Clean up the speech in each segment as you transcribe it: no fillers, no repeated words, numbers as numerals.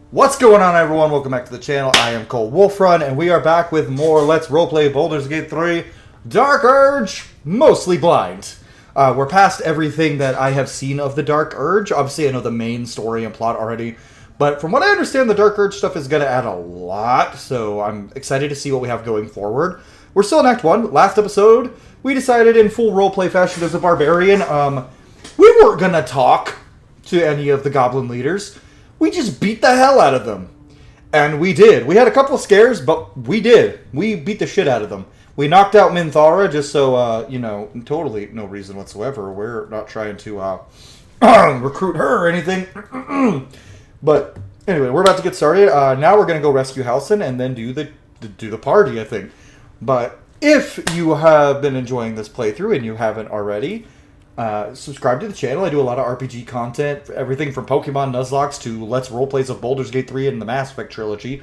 What's going on, everyone? Welcome back to the channel. I am Cole Wolfrun, and we are back with more Let's Roleplay Baldur's Gate 3 Dark Urge, Mostly Blind. We're past everything that I have seen of the Dark Urge. Obviously, I know the main story and plot already, but from what I understand, the Dark Urge stuff is going to add a lot, so I'm excited to see what we have going forward. We're still in Act 1. Last episode, we decided in full roleplay fashion as a barbarian, we weren't going to talk to any of the goblin leaders. We just beat the hell out of them. And we did. We had a couple of scares, but we did. We beat the shit out of them. We knocked out Minthara just so, totally no reason whatsoever. We're not trying to recruit her or anything. But anyway, we're about to get started. Now we're going to go rescue Halsin and then do the party, I think. But if you have been enjoying this playthrough and you haven't already, subscribe to the channel. I do a lot of RPG content, everything from Pokemon Nuzlocke to Let's Roleplays of Baldur's Gate 3 and the Mass Effect trilogy.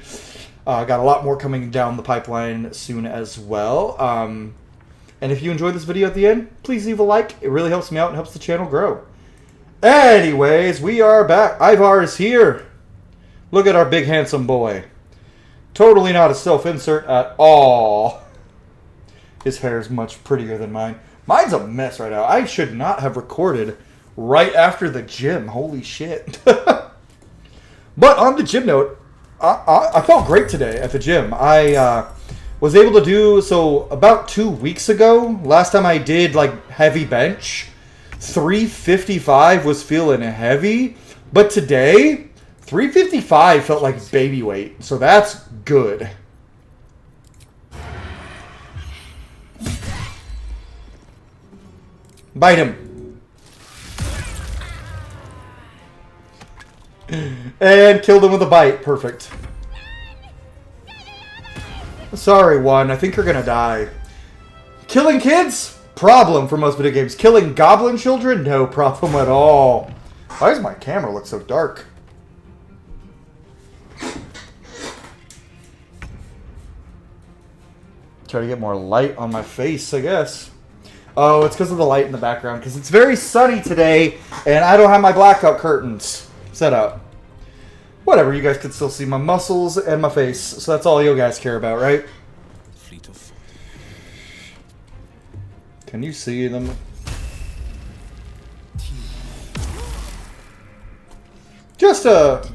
Got a lot more coming down the pipeline soon as well. And if you enjoyed this video at the end, please leave a like. It really helps me out and helps the channel grow. Anyways, we are back. Ivar is here. Look at our big handsome boy. Totally not a self-insert at all. His hair is much prettier than mine. Mine's a mess right now. I should not have recorded right after the gym. Holy shit. But on the gym note, I felt great today at the gym. I was able to do, so about 2 weeks ago, last time I did like heavy bench, 355 was feeling heavy. But today, 355 felt like baby weight. So that's good. Bite him. And killed him with a bite. Perfect. Sorry, one. I think you're gonna die. Killing kids? Problem for most video games. Killing goblin children? No problem at all. Why does my camera look so dark? Try to get more light on my face, I guess. Oh, it's because of the light in the background. Because it's very sunny today, and I don't have my blackout curtains set up. Whatever, you guys can still see my muscles and my face. So that's all you guys care about, right? Can you see them? Just a...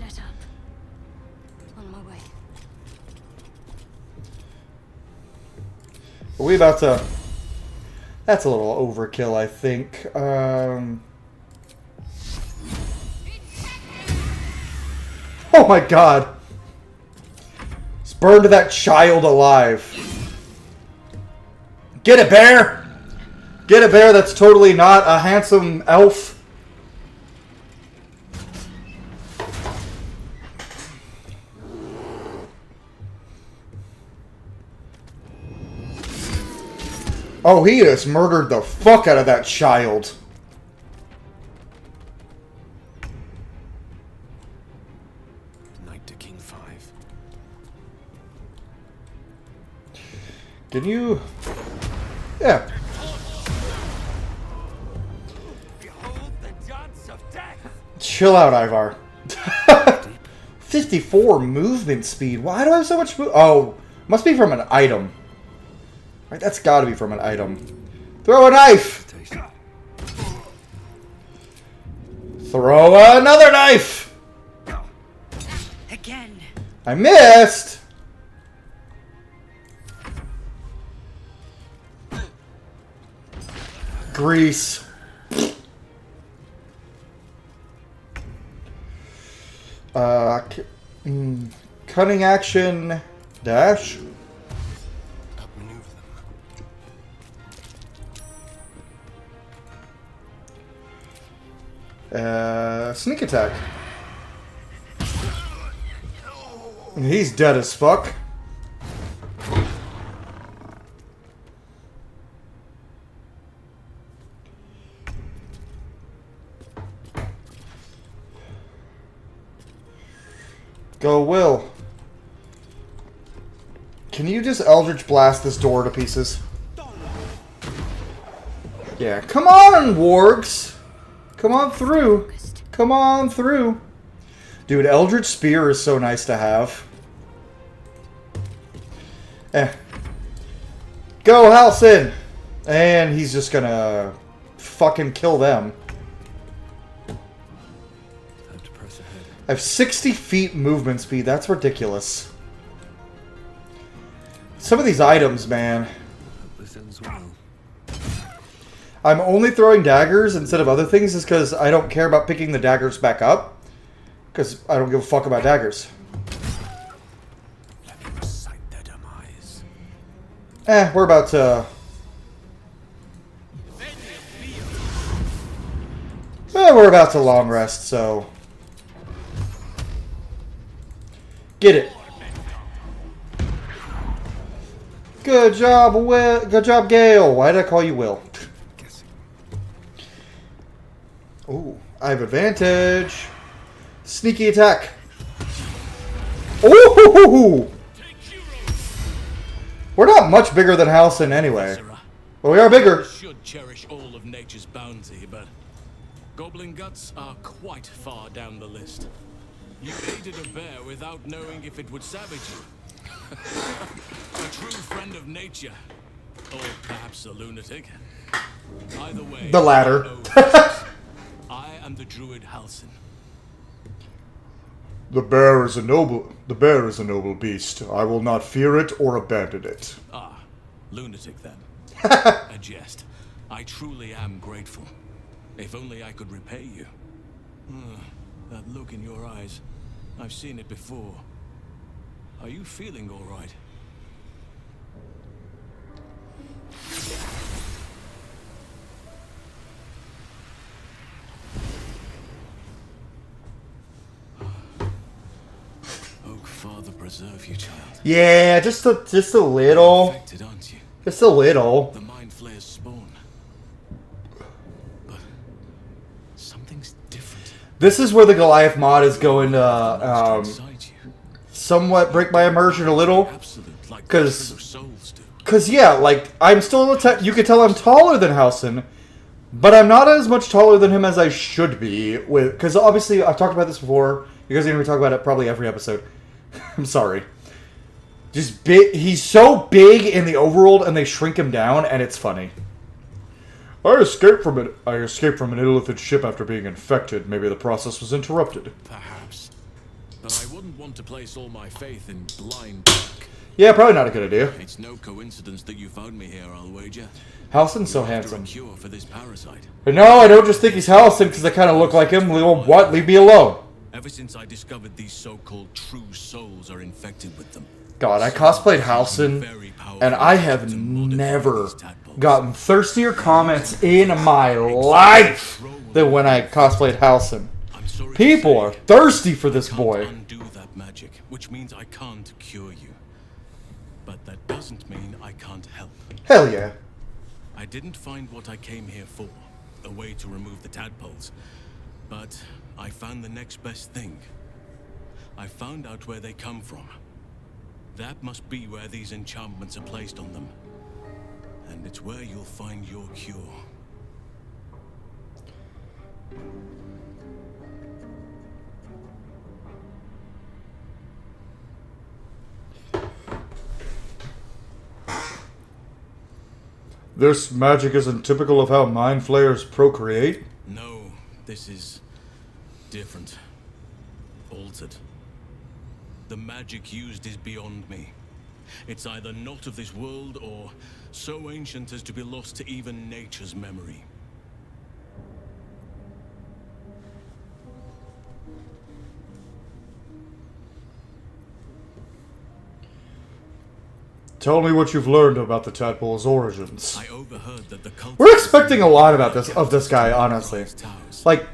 Are we about to... That's a little overkill, I think. Oh my god. Just burned that child alive. Get it, bear! Get it, bear, that's totally not a handsome elf. Oh, he just murdered the fuck out of that child. Knight to King 5. Can you... Yeah. Behold the dance of death. Chill out, Ivar. 54 movement speed. Why do I have so much Oh, must be from an item. Right, that's gotta be from an item. Throw a knife! Throw another knife! Again. I missed! Grease. Cunning action dash. Sneak attack. He's dead as fuck. Go, Will. Can you just Eldritch Blast this door to pieces? Yeah, come on, wargs. Come on through. Come on through. Dude, Eldritch Spear is so nice to have. Go, Halsin! And he's just gonna fucking kill them. Time to press ahead. I have 60 feet movement speed. That's ridiculous. Some of these items, man. This ends well. I'm only throwing daggers instead of other things is because I don't care about picking the daggers back up. Because I don't give a fuck about daggers. Let me recite their demise. We're about to... we're about to long rest, so... Get it. Good job, Will. Good job, Gale. Why did I call you Will? Ooh, I have advantage. Sneaky attack. Ooh! We're not much bigger than Halsin anyway. But we are bigger. Should cherish all of nature's bounty, but goblin guts are quite far down the list. You aided a bear without knowing if it would savage you. A true friend of nature, or perhaps a lunatic. Either way, The latter. I am the druid Halsin. The bear is a noble beast. I will not fear it or abandon it. Ah, lunatic then. A jest. I truly am grateful. If only I could repay you. That look in your eyes. I've seen it before. Are you feeling all right? Oh, Father, preserve you, child. Yeah, just a little. Affected, aren't you? Just a little. The mind flayer's spawn. But something's different. This is where the Goliath mod is going to Inside you. somewhat break my immersion a little. Absolute, like 'Cause- true souls do. Because, yeah, like, I'm still, you can tell I'm taller than Halsin, but I'm not as much taller than him as I should be. Because, obviously, I've talked about this before. You guys are going to talk about it probably every episode. I'm sorry. Just big. He's so big in the overworld, and they shrink him down, and it's funny. I escaped from an illithid ship after being infected. Maybe the process was interrupted. Perhaps. But I wouldn't want to place all my faith in blind luck. Yeah, probably not a good idea. It's no coincidence that you found me here, I'll wager. Halsin's so After a handsome. cure for this parasite. But no, I don't just think he's Halsin because I kind of look like him. What? Leave me alone. Ever since I discovered these so-called true souls are infected with them. God, I cosplayed Halsin, Very powerful and I have to modify never these tadpoles. gotten thirstier comments in my life than when I cosplayed Halsin. I'm sorry to People say, are thirsty for this can't boy. undo that magic, which means I can't cure you. But that doesn't mean I can't help. Hell yeah. I didn't find what I came here for, a way to remove the tadpoles. But I found the next best thing. I found out where they come from. That must be where these enchantments are placed on them. And it's where you'll find your cure. This magic isn't typical of how mind flayers procreate. No, this is different. Altered. The magic used is beyond me. It's either not of this world or so ancient as to be lost to even nature's memory. Tell me what you've learned about the tadpole's origins. I overheard that the cult. We're expecting a lot about this guy, honestly. Like,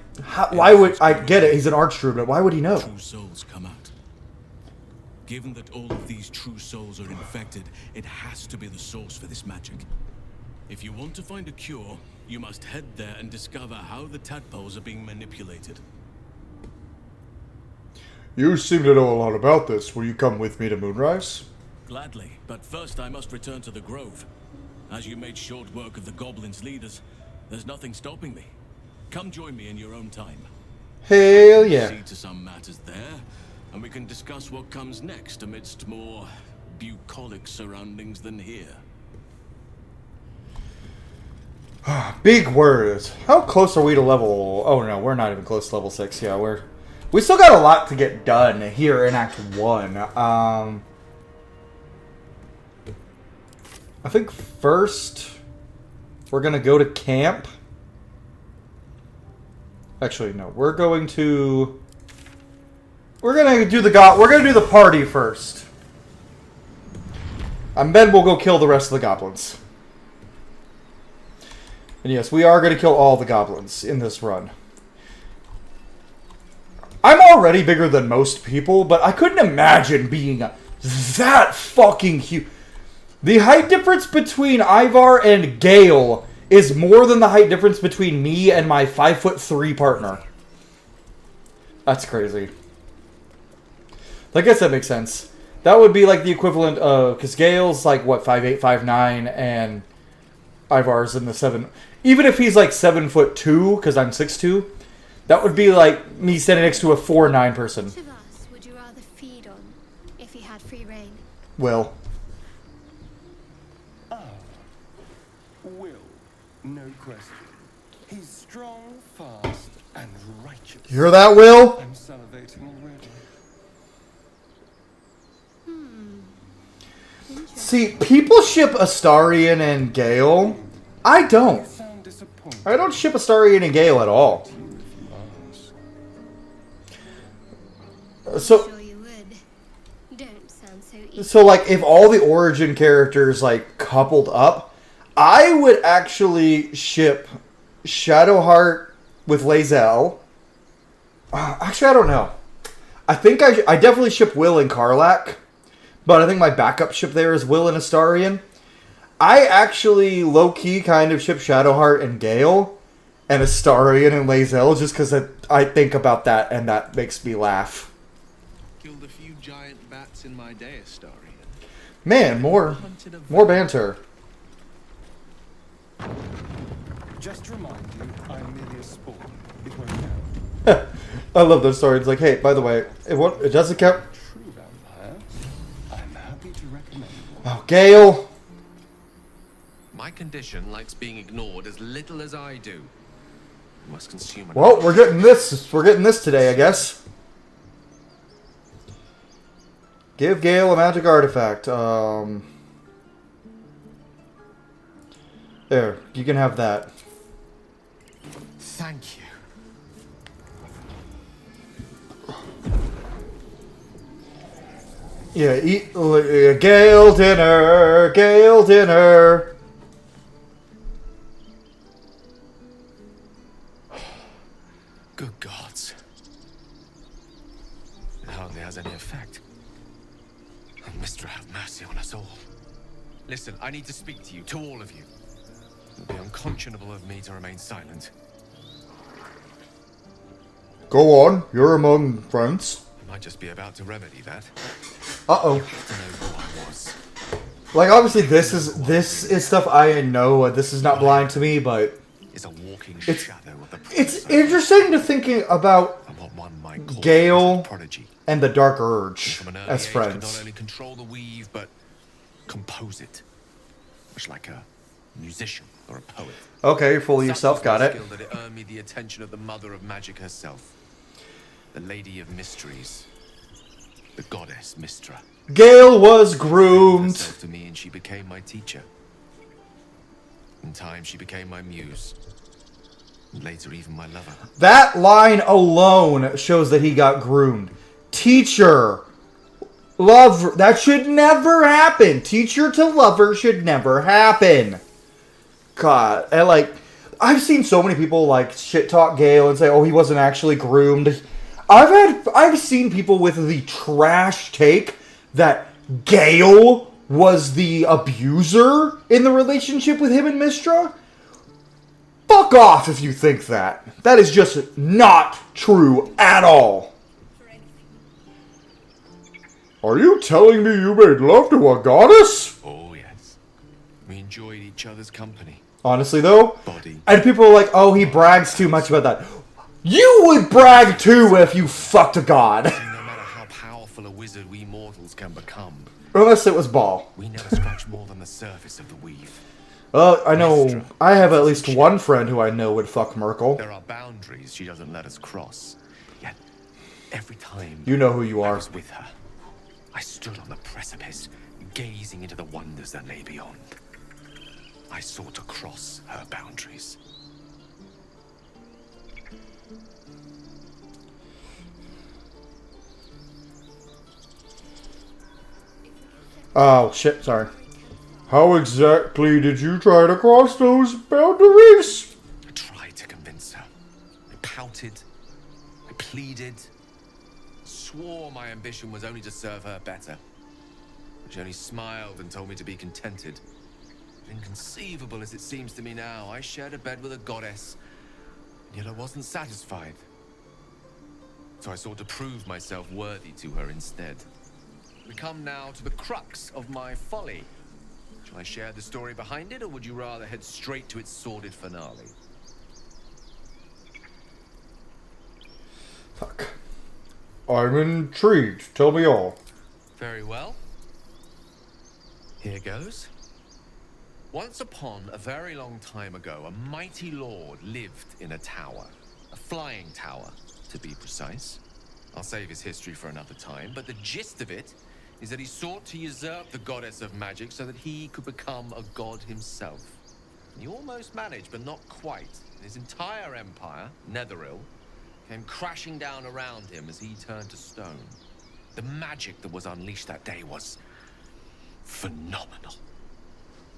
why would I get it? He's an archdruid, but why would he know? True souls come out. Given that all of these true souls are infected, it has to be the source for this magic. If you want to find a cure, you must head there and discover how the tadpoles are being manipulated. You seem to know a lot about this. Will you come with me to Moonrise? Gladly, but first I must return to the Grove. As you made short work of the goblins' leaders, there's nothing stopping me. Come join me in your own time. Hell yeah. See to some matters there, and we can discuss what comes next amidst more bucolic surroundings than here. Big words. How close are we to level... Oh, no, we're not even close to level 6. Yeah, we still got a lot to get done here in Act 1. I think first we're going to go to camp. Actually, no. We're going to do the party first. And then we'll go kill the rest of the goblins. And yes, we are going to kill all the goblins in this run. I'm already bigger than most people, but I couldn't imagine being that fucking huge. The height difference between Ivar and Gale is more than the height difference between me and my 5'3" partner. That's crazy. I guess that makes sense. That would be like the equivalent of... Because Gale's like, what, 5'8", 5'9", and Ivar's in the 7... Even if he's like 7'2", because I'm 6'2", that would be like me standing next to a 4'9" person. Which of us would you rather feed on if he had free reign? Will. Will, no question. He's strong, fast, and righteous. You hear that, Will? I'm salivating already. See, people ship Astarion and Gale. I don't. Sound disappointed. I don't ship Astarion and Gale at all. So, Sure you would. Don't sound so easy. so like, if all the origin characters like coupled up, I would actually ship Shadowheart with Lae'zel. Actually, I don't know. I think I definitely ship Will and Karlach, but I think my backup ship there is Will and Astarion. I actually low-key kind of ship Shadowheart and Gale, and Astarion and Lae'zel, just because I think about that and that makes me laugh. Killed a few giant bats in my day, Astarion. Man, more banter. Just to remind you, I'm merely a spawn. It won't count. I love those stories. It's like, hey, by the way, it doesn't count. True vampire. I'm happy to recommend one. Oh, Gale. My condition likes being ignored as little as I do. You must consume it. Well, we're getting this. We're getting this today, I guess. Give Gale a magic artifact. There, you can have that. Thank you. Yeah, eat Gale dinner. Gale dinner. Good gods. It hardly has any effect. Oh, Mister, have mercy on us all. Listen, I need to speak to you, to all of you. It would be unconscionable of me to remain silent. Go on, you're among friends. I might just be about to remedy that. Uh-oh. You have to know who I was. Like, obviously, this is stuff I know. This is not blind to me, but Is a walking It's- shadow of the it's present. interesting to thinking about And what one might call Gale a prodigy. and the Dark Urge From an early as age could not friends. only control the weave, but compose it. Much like a musician or a poet. Okay, you're full of yourself. Got it. Skill that it earned me the attention of the mother of magic herself, the Lady of Mysteries, the goddess Mystra. Gale was Herself groomed. to me, and she became my teacher. In time, she became my muse, and later even my lover. That line alone shows that he got groomed. Teacher, lover. That should never happen. Teacher to lover should never happen. God, and like, I've seen so many people like shit talk Gale and say, "Oh, he wasn't actually groomed." I've seen people with the trash take that Gale was the abuser in the relationship with him and Mystra. Fuck off if you think that. That is just not true at all. Are you telling me you made love to a goddess? Oh yes, we enjoyed each other's company. Honestly, though, Body. and people are like, "Oh, he brags too much about that." You would brag too if you fucked a god. No matter how powerful a wizard we mortals can become, Unless it was Ball. we never scratch more than the surface of the weave. Well, I know, I have at least one friend who I know would fuck Merkel. There are boundaries she doesn't let us cross. Yet, every time You know who you I are. was with her, I stood on the precipice, gazing into the wonders that lay beyond. I sought to cross her boundaries. Oh, shit, sorry. How exactly did you try to cross those boundaries? I tried to convince her. I pouted. I pleaded. Swore my ambition was only to serve her better. But she only smiled and told me to be contented. Inconceivable as it seems to me now, I shared a bed with a goddess, and yet I wasn't satisfied. So I sought to prove myself worthy to her instead. We come now to the crux of my folly. Shall I share the story behind it, or would you rather head straight to its sordid finale? Fuck. I'm intrigued. Tell me all. Very well. Here goes. Once upon a very long time ago, a mighty lord lived in a tower. A flying tower, to be precise. I'll save his history for another time, but the gist of it is that he sought to usurp the goddess of magic so that he could become a god himself. He almost managed, but not quite. His entire empire, Netheril, came crashing down around him as he turned to stone. The magic that was unleashed that day was phenomenal.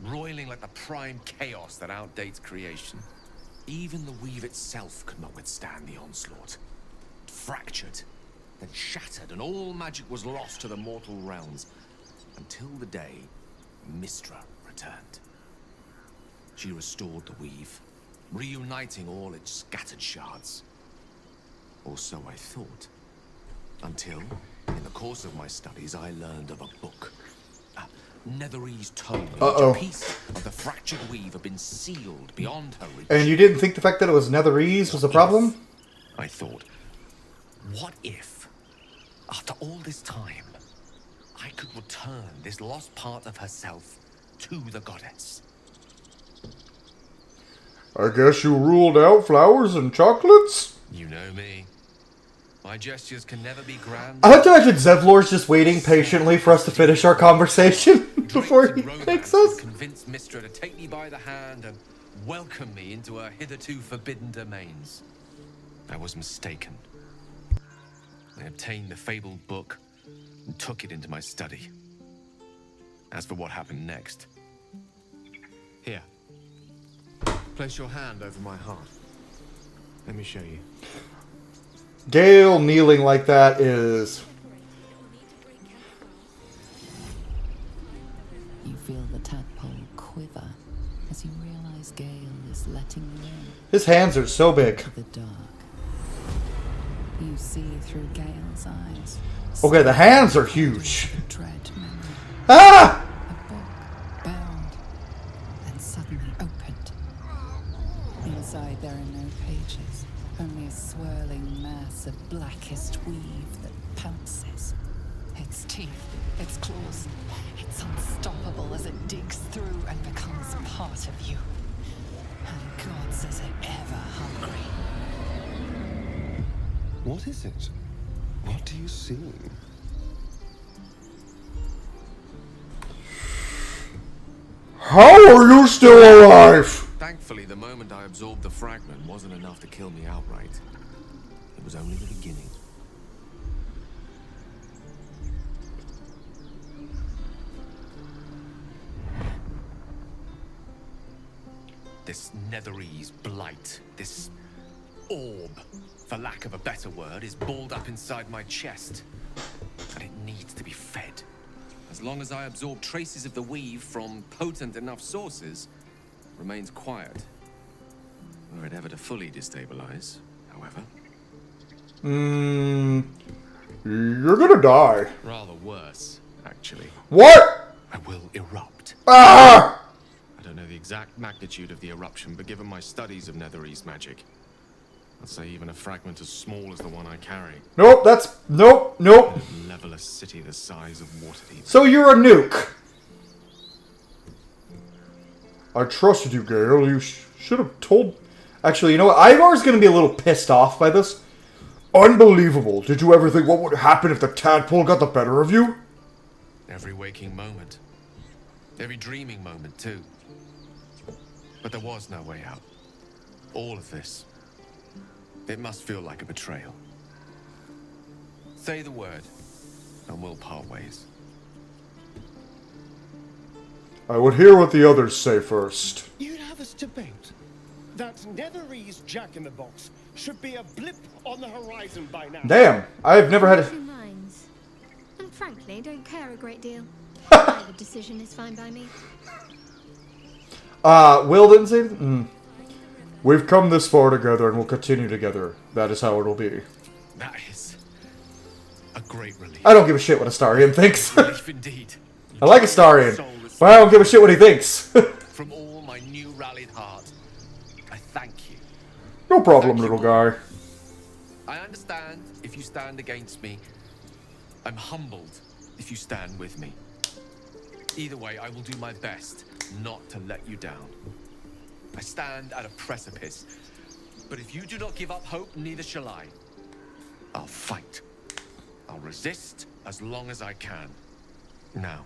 Roiling like the prime chaos that outdates creation. Even the weave itself could not withstand the onslaught. It fractured, then shattered, and all magic was lost to the mortal realms. Until the day Mistra returned. She restored the weave, reuniting all its scattered shards. Or so I thought. Until, in the course of my studies, I learned of a book. A Netherese tome in which a piece of the fractured weave had been sealed beyond her reach. And you didn't think the fact that it was Netherese was a problem? I thought, what if, after all this time, I could return this lost part of herself to the goddess? I guess you ruled out flowers and chocolates? You know me. My gestures can never be grand. I like to imagine Zevlor's just waiting patiently for us to finish our conversation before he takes us. Convince Mistra to take me by the hand and welcome me into her hitherto forbidden domains. I was mistaken. I obtained the fabled book and took it into my study. As for what happened next, here, place your hand over my heart. Let me show you. Gale kneeling like that is... You feel the tadpole quiver as you realize Gale is letting you in His hands are so big. to the dark. You see through Gale's eyes. Okay, the hands are huge. A dread memory. Ah! A book bound and suddenly opened. Inside there are no pages, only a swirling mass of blackest weave that pounces. Its teeth, its claws, it's unstoppable as it digs through and becomes part of you. And God says it ever hungry. What is it? What do you see? How are you still alive? Thankfully, the moment I absorbed the fragment wasn't enough to kill me outright. It was only the beginning. This Netherese blight, this orb, for lack of a better word, is balled up inside my chest. And it needs to be fed. As long as I absorb traces of the weave from potent enough sources, it remains quiet. Were it ever to fully destabilize, however. You're gonna die. Rather worse, actually. What? I will erupt. Ah! I don't know the exact magnitude of the eruption, but given my studies of Netherese magic, I'd say even a fragment as small as the one I carry. Nope, that's... Nope, nope. Could level a city the size of Waterdeep. So you're a nuke. I trusted you, Gale. You should have told... Actually, you know what? Ivar's going to be a little pissed off by this. Unbelievable. Did you ever think what would happen if the tadpole got the better of you? Every waking moment. Every dreaming moment, too. But there was no way out. All of this. It must feel like a betrayal. Say the word, and we'll part ways. I would hear what the others say first. You'd have us debate. That Netherese Jack-in-the-Box should be a blip on the horizon by now. Damn, I've never had a... Two minds. And frankly, don't care a great deal. Either decision is fine by me. Will didn't say... We've come this far together and we'll continue together. That is how it'll be. That is a great relief. I don't give a shit what Astarion thinks. Relief indeed. I like Astarion, but I don't give a shit what he thinks. From all my new rallied heart, I thank you. No problem, little guy. I understand if you stand against me. I'm humbled if you stand with me. Either way, I will do my best not to let you down. I stand at a precipice, but if you do not give up hope, neither shall I. I'll fight. I'll resist as long as I can. Now,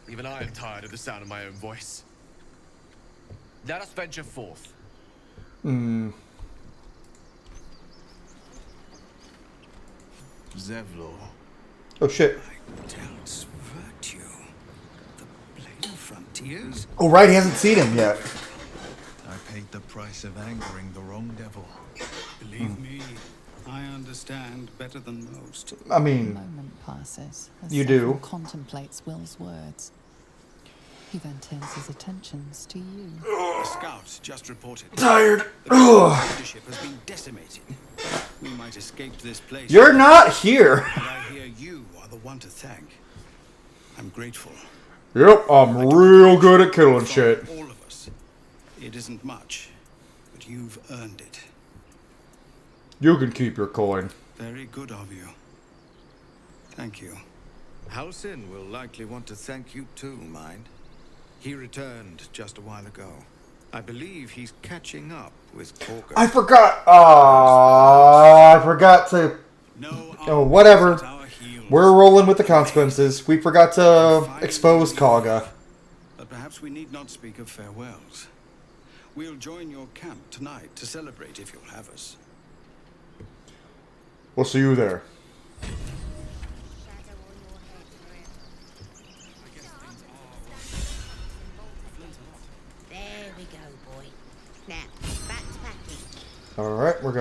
even I am tired of the sound of my own voice. Let us venture forth. Zevlor. Oh shit. Tells virtue. The blade of frontiers. Oh right, he hasn't seen him yet. I paid the price of angering the wrong devil. Believe me, I understand better than most. I A mean, moment passes as You Seville do. contemplates Will's words. He then turns his attentions to you. The scouts just reported. tired. The Ugh. leadership has been decimated. We might escape this place. You're not here. But I hear you are the one to thank. I'm grateful. Yep, I'm real good at killing From shit. all of us. It isn't much, but you've earned it. You can keep your coin. Very good of you. Thank you. Halsin will likely want to thank you too, mind. He returned just a while ago. I believe he's catching up with Corker. I forgot. I forgot to. No Oh, whatever. arms at our heels. We're rolling with the consequences. We forgot to expose Kaga. But perhaps we need not speak of farewells. We'll join your camp tonight to celebrate if you'll have us. We'll see you there. There we go, boy. Now, back to packing. Alright, we're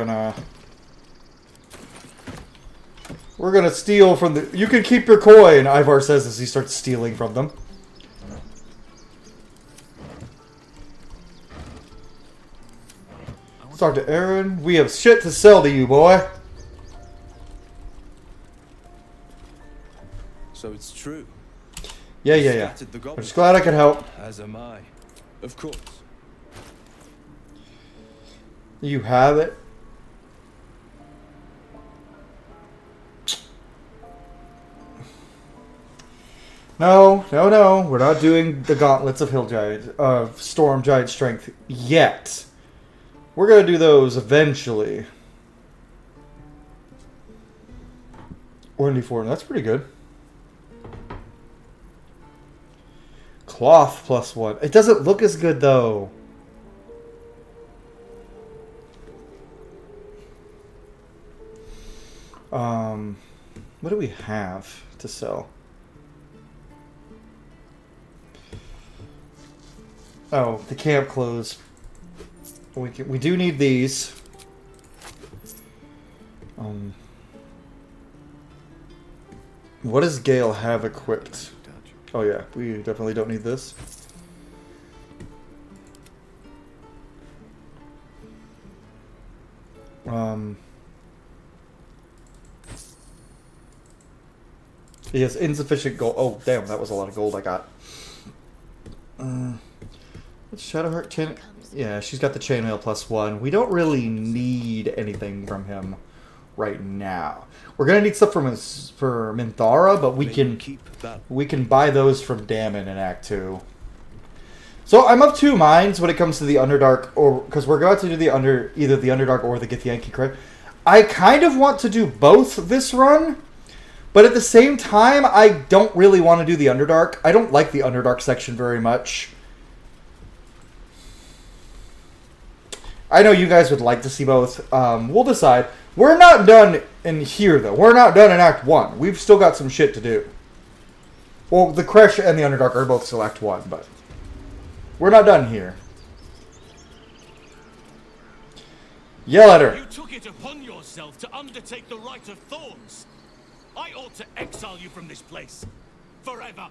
gonna steal from the... You can keep your coin, Ivar says as he starts stealing from them. Let's talk to Aaron. We have shit to sell to you, boy. So it's true. Yeah. Scattered the I'm goblins. just glad I could help. As am I. Of course. You have it. No. We're not doing the gauntlets of Hill Giant, Storm Giant Strength yet. We're gonna do those eventually. 1d4, that's pretty good. Cloth +1. It doesn't look as good though. What do we have to sell? Oh, the camp clothes. We do need these. What does Gale have equipped? Oh yeah, we definitely don't need this. He has insufficient gold. Oh damn, that was a lot of gold I got. What's Shadowheart 10? yourselves. Yeah, she's got the chainmail +1. We don't really need anything from him right now. We're gonna need stuff from for Minthara, but we can buy those from Dammon in Act 2. So I'm of two minds when it comes to the Underdark, or because we're going to do either the Underdark or the Githyanki crit. I kind of want to do both this run, but at the same time, I don't really want to do the Underdark. I don't like the Underdark section very much. I know you guys would like to see both. We'll decide. We're not done in here, though. We're not done in Act 1. We've still got some shit to do. Well, the Kresh and the Underdark are both still Act 1, but we're not done here. Yell at her. You took it upon yourself to undertake the Rite of Thorns. I ought to exile you from this place. Forever.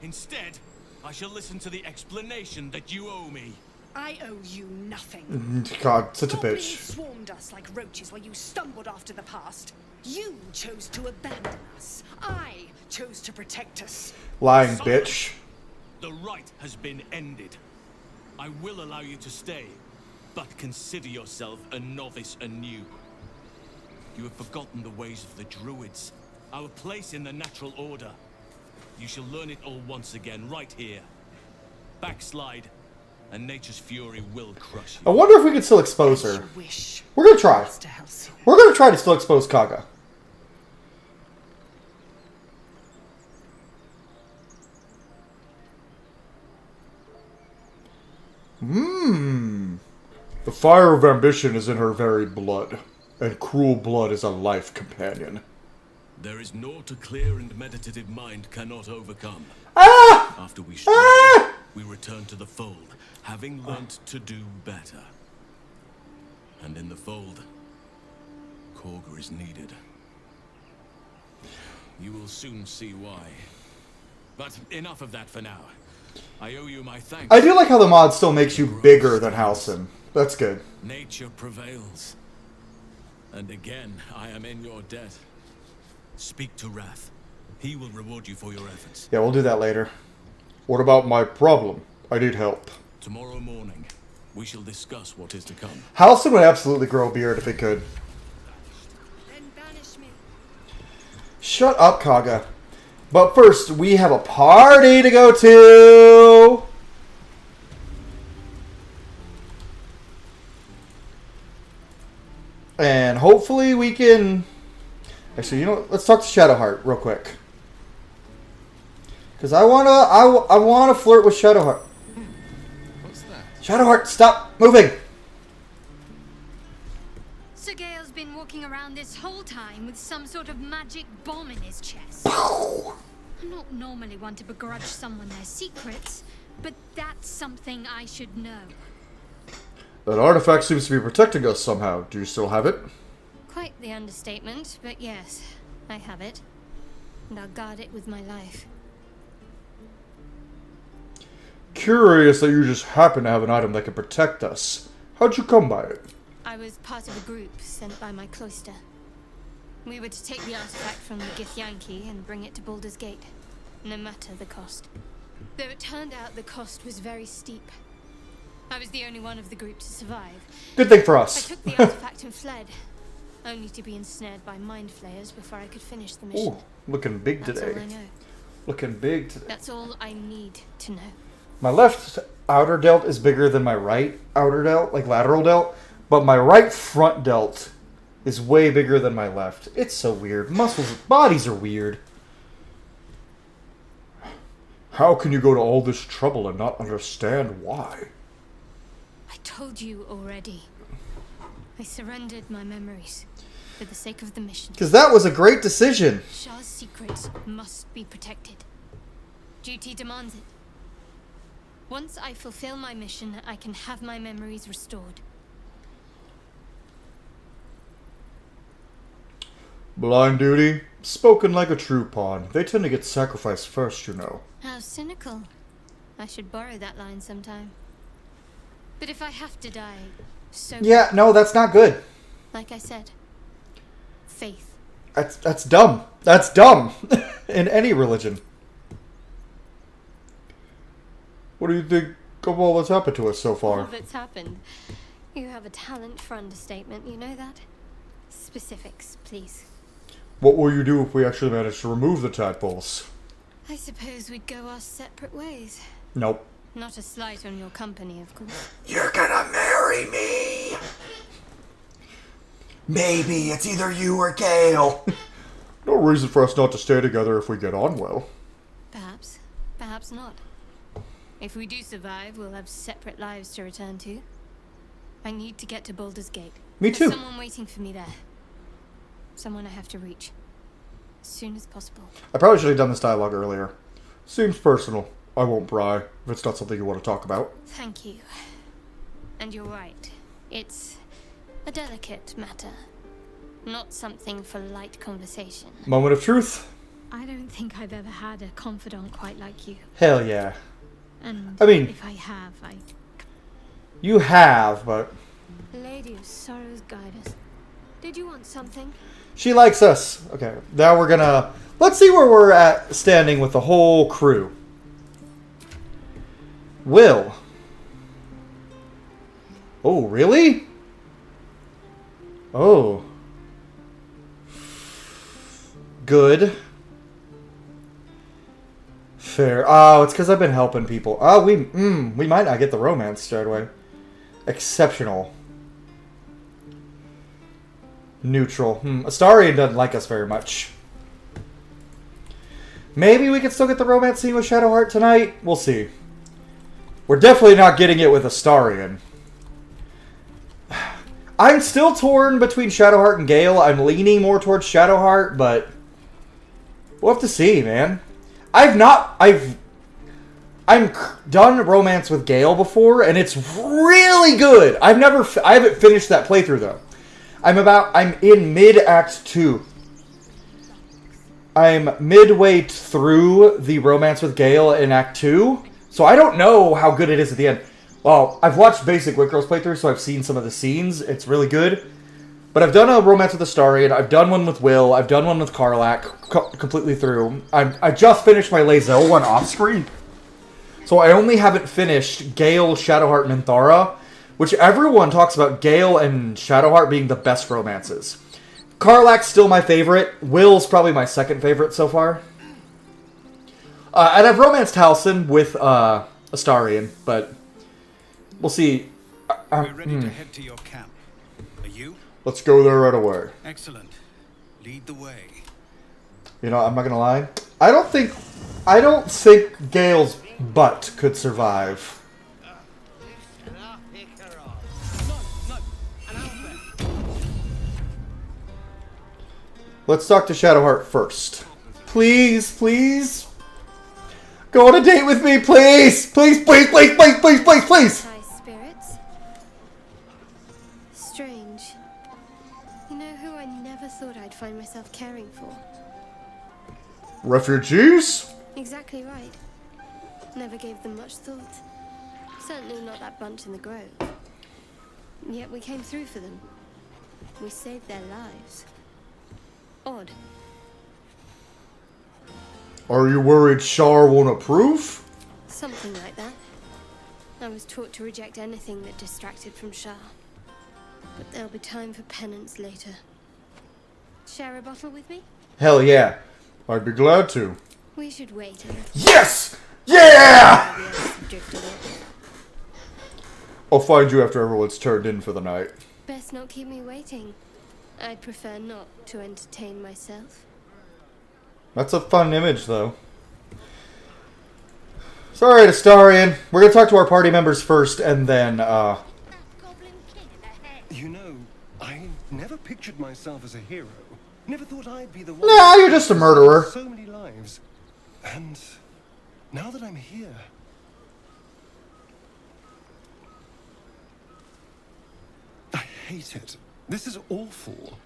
Instead, I shall listen to the explanation that you owe me. I owe you nothing. God, such a Goblins bitch. swarmed us like roaches while you stumbled after the past. You chose to abandon us. I chose to protect us. Lying bitch. The rite has been ended. I will allow you to stay, but consider yourself a novice anew. You have forgotten the ways of the druids, our place in the natural order. You shall learn it all once again, right here. Backslide, and nature's fury will crush you. I wonder if we can still expose her. We're gonna try. We're gonna try to still expose Kaga. The fire of ambition is in her very blood, and cruel blood is a life companion. There is naught a clear and meditative mind cannot overcome. After we strive, we return to the fold, having learnt to do better. And in the fold, Korga is needed. You will soon see why. But enough of that for now. I owe you my thanks. I do like how the mod still makes you bigger than Halsin. That's good. Nature prevails. And again, I am in your debt. Speak to Wrath. He will reward you for your efforts. Yeah, we'll do that later. What about my problem? I need help. Tomorrow morning, we shall discuss what is to come. Halsin would absolutely grow a beard if he could. Then banish me. Shut up, Kaga. But first, we have a party to go to! And hopefully we can... Actually, you know what? Let's talk to Shadowheart real quick. Because I wanna flirt with Shadowheart. What's that? Shadowheart, stop moving! Sergeo's been walking around this whole time with some sort of magic bomb in his chest. I'm not normally one to begrudge someone their secrets, but that's something I should know. That artifact seems to be protecting us somehow. Do you still have it? Quite the understatement, but yes, I have it. And I'll guard it with my life. Curious that you just happen to have an item that can protect us. How'd you come by it? I was part of a group sent by my cloister. We were to take the artifact from the Githyanki and bring it to Baldur's Gate, no matter the cost. Though it turned out the cost was very steep. I was the only one of the group to survive. Good thing for us. I took the artifact and fled, only to be ensnared by mind flayers before I could finish the mission. Ooh, looking big That's today. all I know. Looking big today. That's all I need to know. My left outer delt is bigger than my right outer delt, like lateral delt, but my right front delt is way bigger than my left. It's so weird. Bodies are weird. How can you go to all this trouble and not understand why? I told you already. I surrendered my memories for the sake of the mission. Because that was a great decision. Shah's secrets must be protected. Duty demands it. Once I fulfill my mission, I can have my memories restored. Blind duty? Spoken like a true pawn. They tend to get sacrificed first, you know. How cynical. I should borrow that line sometime. But if I have to die, so... Yeah, no, that's not good. Like I said, faith. That's dumb. That's dumb. In any religion. What do you think of all that's happened to us so far. All that's happened. You have a talent for understatement, you know that? Specifics, please. What will you do if we actually manage to remove the tadpoles? I suppose we'd go our separate ways. Nope. Not a slight on your company, of course. You're gonna marry me! Maybe it's either you or Gale. No reason for us not to stay together if we get on well. Perhaps. Perhaps not. If we do survive, we'll have separate lives to return to. I need to get to Baldur's Gate. Me too. There's someone waiting for me there. Someone I have to reach. As soon as possible. I probably should have done this dialogue earlier. Seems personal. I won't pry if it's not something you want to talk about. Thank you. And you're right. It's a delicate matter. Not something for light conversation. Moment of truth. I don't think I've ever had a confidant quite like you. Hell yeah. And I mean, if I have, you have, but Lady of Sorrows, guide us. Did you want something? she likes us. Okay, now we're gonna... Let's see where we're at standing with the whole crew. Will. Oh, really? Oh. Good. Fair. Oh, it's because I've been helping people. Oh, we might not get the romance straight away. Exceptional. Neutral. Astarion doesn't like us very much. Maybe we can still get the romance scene with Shadowheart tonight? We'll see. We're definitely not getting it with Astarion. I'm still torn between Shadowheart and Gale. I'm leaning more towards Shadowheart, but we'll have to see, man. I'm done romance with Gale before, and it's really good. I haven't finished that playthrough though. I'm in mid-act 2. I'm midway through the romance with Gale in Act 2, so I don't know how good it is at the end. Well, I've watched Basic Witgirl's playthrough, so I've seen some of the scenes. It's really good. But I've done a romance with Astarion. I've done one with Will. I've done one with Karlach completely through. I just finished my Lae'zel one off screen. So I only haven't finished Gale, Shadowheart, and Minthara, which everyone talks about Gale and Shadowheart being the best romances. Karlach's still my favorite. Will's probably my second favorite so far. And I've romanced Halsin with Astarion, but we'll see. We're ready to head to your camp. Are you? Let's go there right away. Excellent. Lead the way. You know, I'm not gonna lie. I don't think Gale's butt could survive. Let's talk to Shadowheart first. Please, please. Go on a date with me, please! Please, please, please, please, please, please, please! High spirits. Strange. You know who I never thought I'd find myself caring for? Refugees? Exactly right. Never gave them much thought. Certainly not that bunch in the grove. Yet we came through for them. We saved their lives. Odd. Are you worried Shar won't approve? Something like that. I was taught to reject anything that distracted from Shar. But there'll be time for penance later. Share a bottle with me? Hell yeah. I'd be glad to. We should wait a little. Yes! Yeah! Drifted off. I'll find you after everyone's turned in for the night. Best not keep me waiting. I'd prefer not to entertain myself. That's a fun image, though. Sorry, Astarion. We're gonna talk to our party members first, and then, You know, I never pictured myself as a hero. Never thought I'd be the one. Nah, you're just a murderer. So many lives. And now that I'm here, I hate it. This is awful.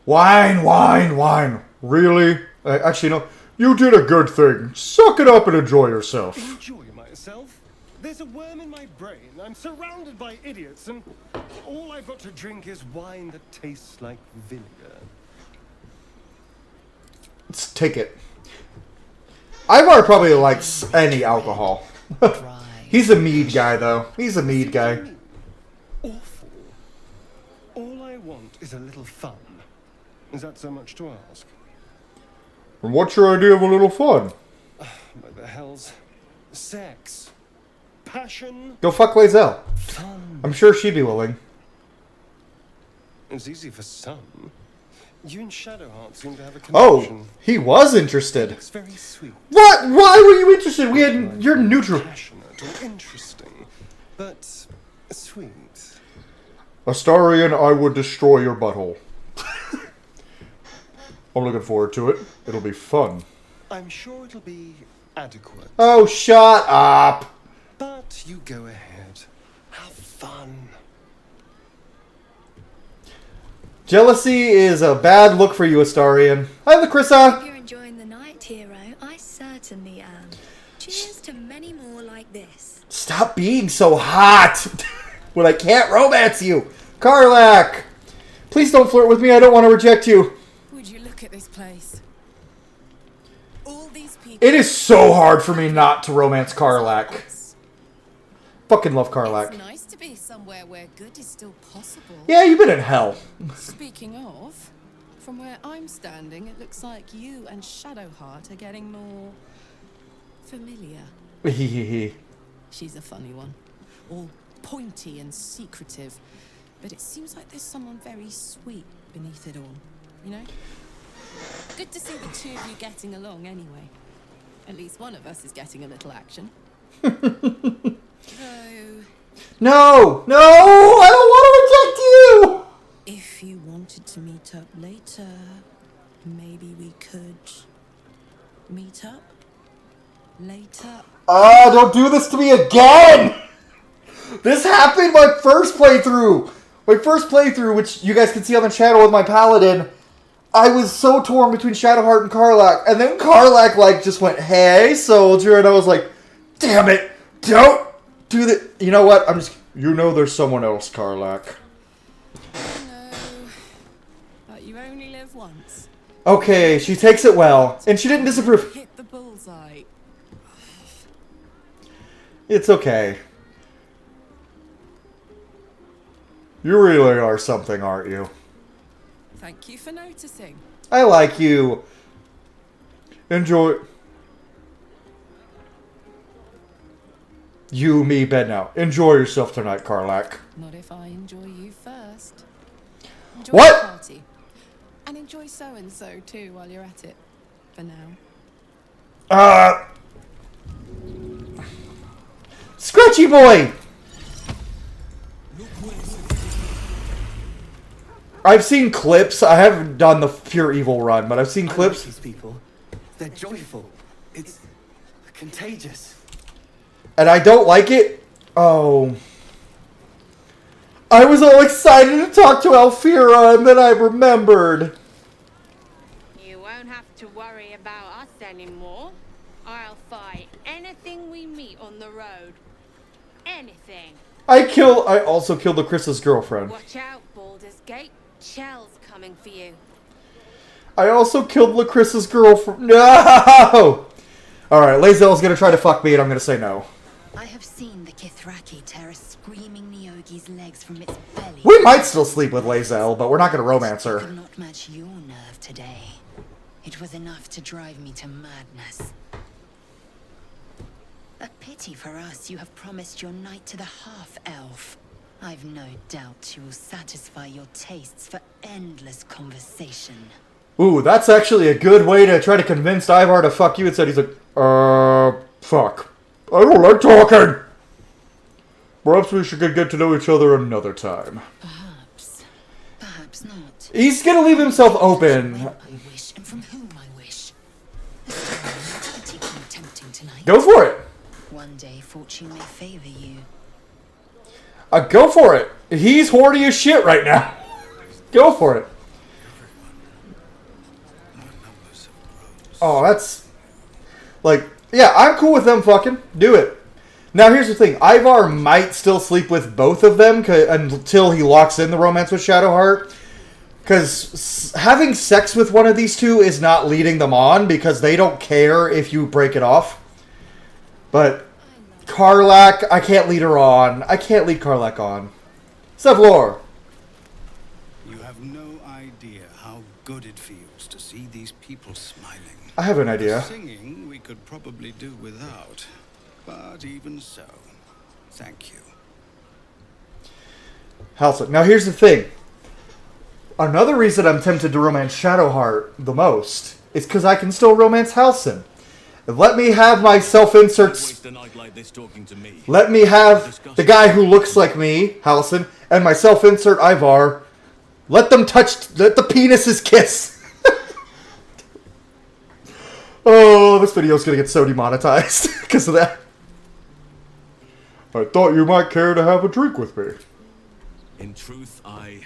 Whine, whine, whine. Really? Actually, no. You did a good thing. Suck it up and enjoy yourself. Enjoy myself? There's a worm in my brain. I'm surrounded by idiots, and all I've got to drink is wine that tastes like vinegar. Let's take it. Ivar probably likes any alcohol. He's a mead guy, though. He's a mead guy. Awful. All I want is a little fun. Is that so much to ask? And what's your idea of a little fun? What the hell's sex? Passion? Go fuck Lae'zel. Fun. I'm sure she'd be willing. It's easy for some. You and Shadowheart seem to have a Oh, connection. he was interested. It's very sweet. What? Why were you interested? We had. You're neutral. Passionate or interesting, but sweet. Astarion, I would destroy your butthole. I'm looking forward to it. It'll be fun. I'm sure it'll be adequate. Oh, shut up. But you go ahead. Have fun. Jealousy is a bad look for you, Astarion. Hi, Lacrissa. You're enjoying the night, hero. I certainly am. Cheers to many more like this. Stop being so hot when I can't romance you. Karlach, please don't flirt with me. I don't want to reject you. Would you look at this place? All these people. It is so hard for me not to romance Karlach. Fucking love Karlach. It's nice to be somewhere where good is still possible. Yeah, you've been in hell. Speaking of, from where I'm standing, it looks like you and Shadowheart are getting more familiar. She's a funny one. All pointy and secretive. But it seems like there's someone very sweet beneath it all. You know? Good to see the two of you getting along anyway. At least one of us is getting a little action. No! No! I don't want to reject you! If you wanted to meet up later, maybe we could meet up later. Oh, don't do this to me again! This happened my first playthrough! My first playthrough, which you guys can see on the channel with my paladin, I was so torn between Shadowheart and Karlach, and then Karlach, like, just went, hey, soldier, and I was like, damn it, don't do that. You know what, you know there's someone else, Karlach. No, but you only live once. Okay, she takes it well, and she didn't disapprove. Hit the bullseye. It's okay. You really are something, aren't you? Thank you for noticing. I like you. Enjoy. You, me, bed now. Enjoy yourself tonight, Karlach. Not if I enjoy you first. Enjoy What? the party. And enjoy so-and-so too while you're at it. For now. Scratchy boy! I've seen clips. I haven't done the pure evil run, but I've seen clips. These people, they're joyful. It's contagious. And I don't like it. Oh. I was all excited to talk to Alfira, and then I remembered. You won't have to worry about us anymore. I'll fight anything we meet on the road. Anything. I also killed Lacrisa's girlfriend. Watch out, Baldur's Gate. Shell's coming for you. I also killed Lacrisa's girlfriend. No! Alright, Lae'zel's gonna try to fuck me, and I'm gonna say no. I have seen the Kithraki tear a screaming Neogi's legs from its belly. We might still sleep with Lae'zel, but we're not gonna romance her. Could not match your nerve today. It was enough to drive me to madness. A pity for us you have promised your knight to the half-elf. I've no doubt you will satisfy your tastes for endless conversation. Ooh, that's actually a good way to try to convince Ivar to fuck you. Instead, he's like, fuck. I don't like talking. Perhaps we should get to know each other another time. Perhaps not. He's gonna leave himself open. I wish, and from whom I wish. This time looks particularly tempting tonight. Go for it. One day fortune may favor you. Go for it. He's horny as shit right now. Go for it. Oh, that's... Like, yeah, I'm cool with them fucking. Do it. Now, here's the thing. Ivar might still sleep with both of them until he locks in the romance with Shadowheart. Because having sex with one of these two is not leading them on, because they don't care if you break it off. But Karlak, I can't lead her on. I can't lead Karlak on. Sevlor. You have no idea how good it feels to see these people smiling. I have an idea. The singing we could probably do without, but even so, thank you. Halcyon. Now here's the thing. Another reason I'm tempted to romance Shadowheart the most is because I can still romance Halcyon. Let me have my self-inserts. Let me have the guy who looks like me, Halcyon, and my self-insert Ivar. Let them touch. Let the penises kiss. Oh, this video's gonna get so demonetized because of that. I thought you might care to have a drink with me. In truth, I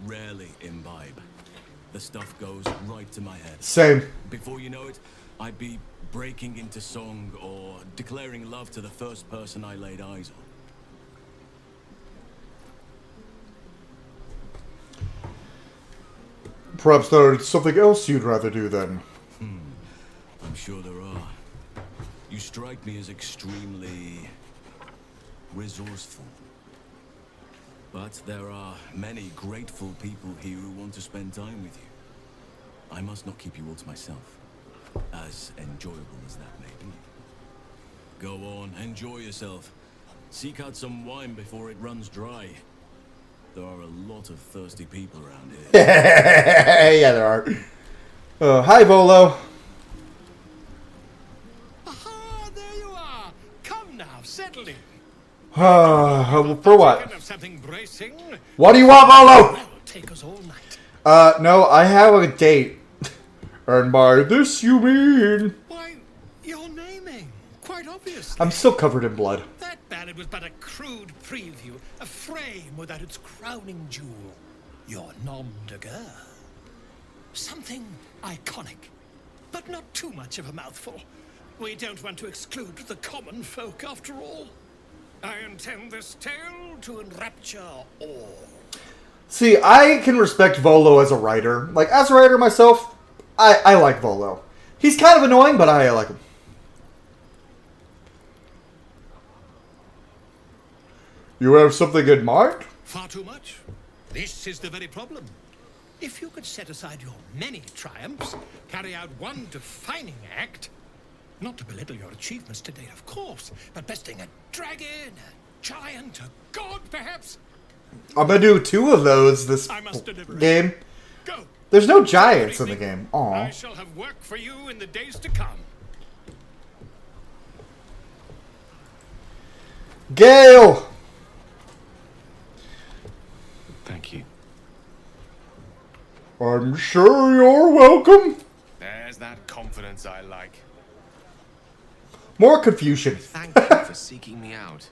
rarely imbibe. The stuff goes right to my head. Same. Before you know it, I'd be breaking into song or declaring love to the first person I laid eyes on. Perhaps there's something else you'd rather do then. I'm sure there are. You strike me as extremely resourceful. But there are many grateful people here who want to spend time with you. I must not keep you all to myself, as enjoyable as that may be. Go on, enjoy yourself. Seek out some wine before it runs dry. There are a lot of thirsty people around here. Yeah, there are. Hi, Volo. Aha, there you are. Come now, settle in. For what? Something bracing? What do you want, Volo? Well, take us all night. No, I have a date. And by this you mean... Why, you're naming. Quite obviously. I'm still covered in blood. That ballad was but a crude preview, a frame without its crowning jewel. Your nom de guerre. Something iconic, but not too much of a mouthful. We don't want to exclude the common folk, after all. I intend this tale to enrapture all. See, I can respect Volo as a writer. Like, as a writer myself, I like Volo. He's kind of annoying, but I like him. You have something in mind? Far too much. This is the very problem. If you could set aside your many triumphs, carry out one defining act, not to belittle your achievements today, of course, but besting a dragon, a giant, a god, perhaps. I'm gonna do 2 of those this game. Go. There's no giants in the game. Aww. I shall have work for you in the days to come. Gale! Thank you. I'm sure you're welcome. There's that confidence I like. More confusion. Thank you for seeking me out.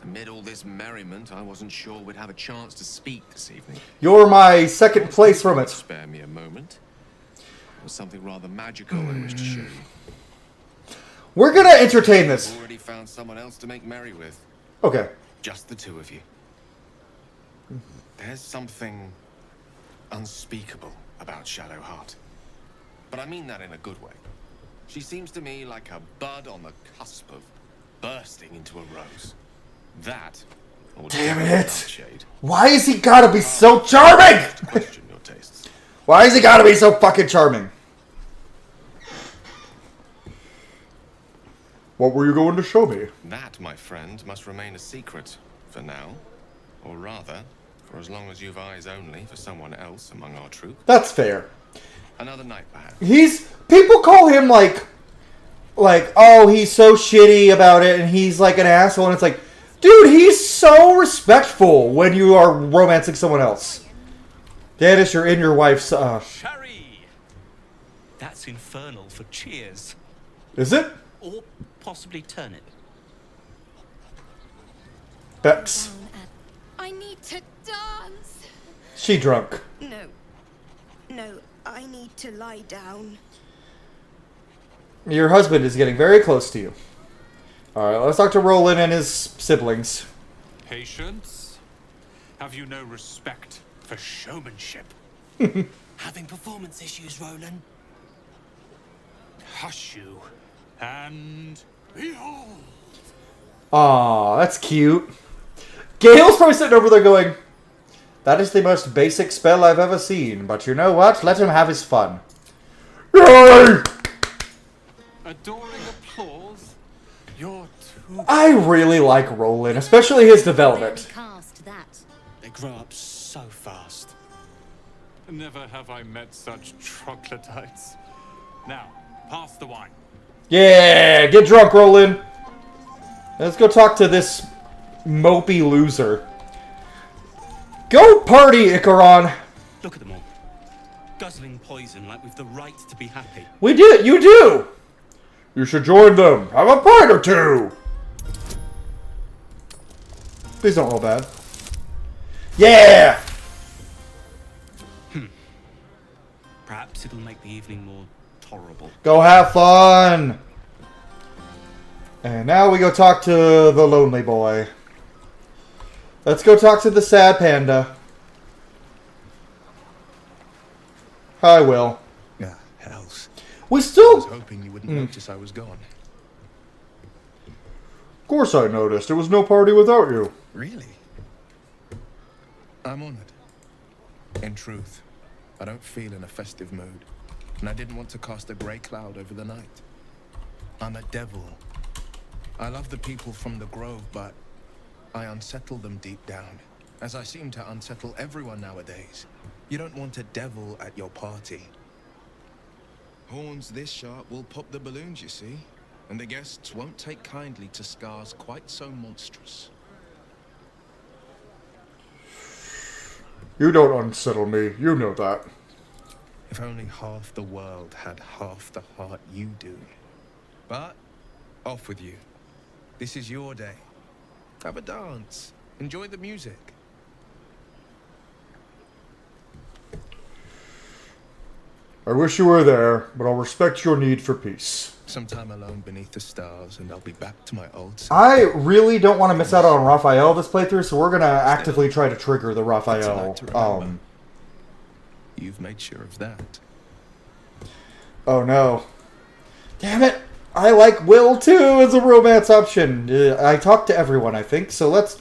Amid all this merriment, I wasn't sure we'd have a chance to speak this evening. You're my second place from it. Spare me a moment. There's something rather magical I wish to show you. We're gonna entertain this. I've already found someone else to make merry with. Okay. Just the 2 of you. There's something unspeakable about Shadowheart. But I mean that in a good way. She seems to me like a bud on the cusp of bursting into a rose. That... Damn it! Why is he gotta be so charming? Question your tastes. Why is he gotta be so fucking charming? What were you going to show me? That, my friend, must remain a secret for now. Or rather, for as long as you've eyes only for someone else among our troop. That's fair. Another night, perhaps. People call him like, oh, he's so shitty about it and he's like an asshole, and it's like, dude, he's so respectful when you are romancing someone else. Dennis, you're in your wife's, Sherry! That's infernal for cheers. Is it? Or possibly turnip. Bex. I need to dance. She drunk. No, I need to lie down. Your husband is getting very close to you. Alright, let's talk to Roland and his siblings. Patience? Have you no respect for showmanship? Having performance issues, Roland. Hush you, and behold! Aw, that's cute. Gale's probably sitting over there going, that is the most basic spell I've ever seen, but you know what? Let him have his fun. Yay! Adoring applause? You're too... I really like Roland, especially his development. They grow up so fast. Never have I met such troglodytes. Now, pass the wine. Yeah, get drunk, Roland. Let's go talk to this mopey loser. Go party, Icaron. Look at them all. Guzzling poison like we've the right to be happy. We did. You do. You should join them. Have a pint or two. These don't roll bad. Yeah. Perhaps it'll make the evening more tolerable. Go have fun. And now we go talk to the lonely boy. Let's go talk to the sad panda. Hi, Will. Yeah, hells. We still... I was hoping you wouldn't notice I was gone. Of course I noticed. There was no party without you. Really? I'm honored. In truth, I don't feel in a festive mood, and I didn't want to cast a grey cloud over the night. I'm a devil. I love the people from the grove, but I unsettle them deep down, as I seem to unsettle everyone nowadays. You don't want a devil at your party. Horns this sharp will pop the balloons, you see, and the guests won't take kindly to scars quite so monstrous. You don't unsettle me. You know that. If only half the world had half the heart you do. But, off with you. This is your day. Have a dance. Enjoy the music. I wish you were there, but I'll respect your need for peace. Sometime alone beneath the stars, and I'll be back to my old self. I really don't want to miss out on Raphael this playthrough, so we're going to actively try to trigger the Raphael. You've made sure of that. Oh no. Damn it! I like Will too as a romance option. I talked to everyone, I think, so let's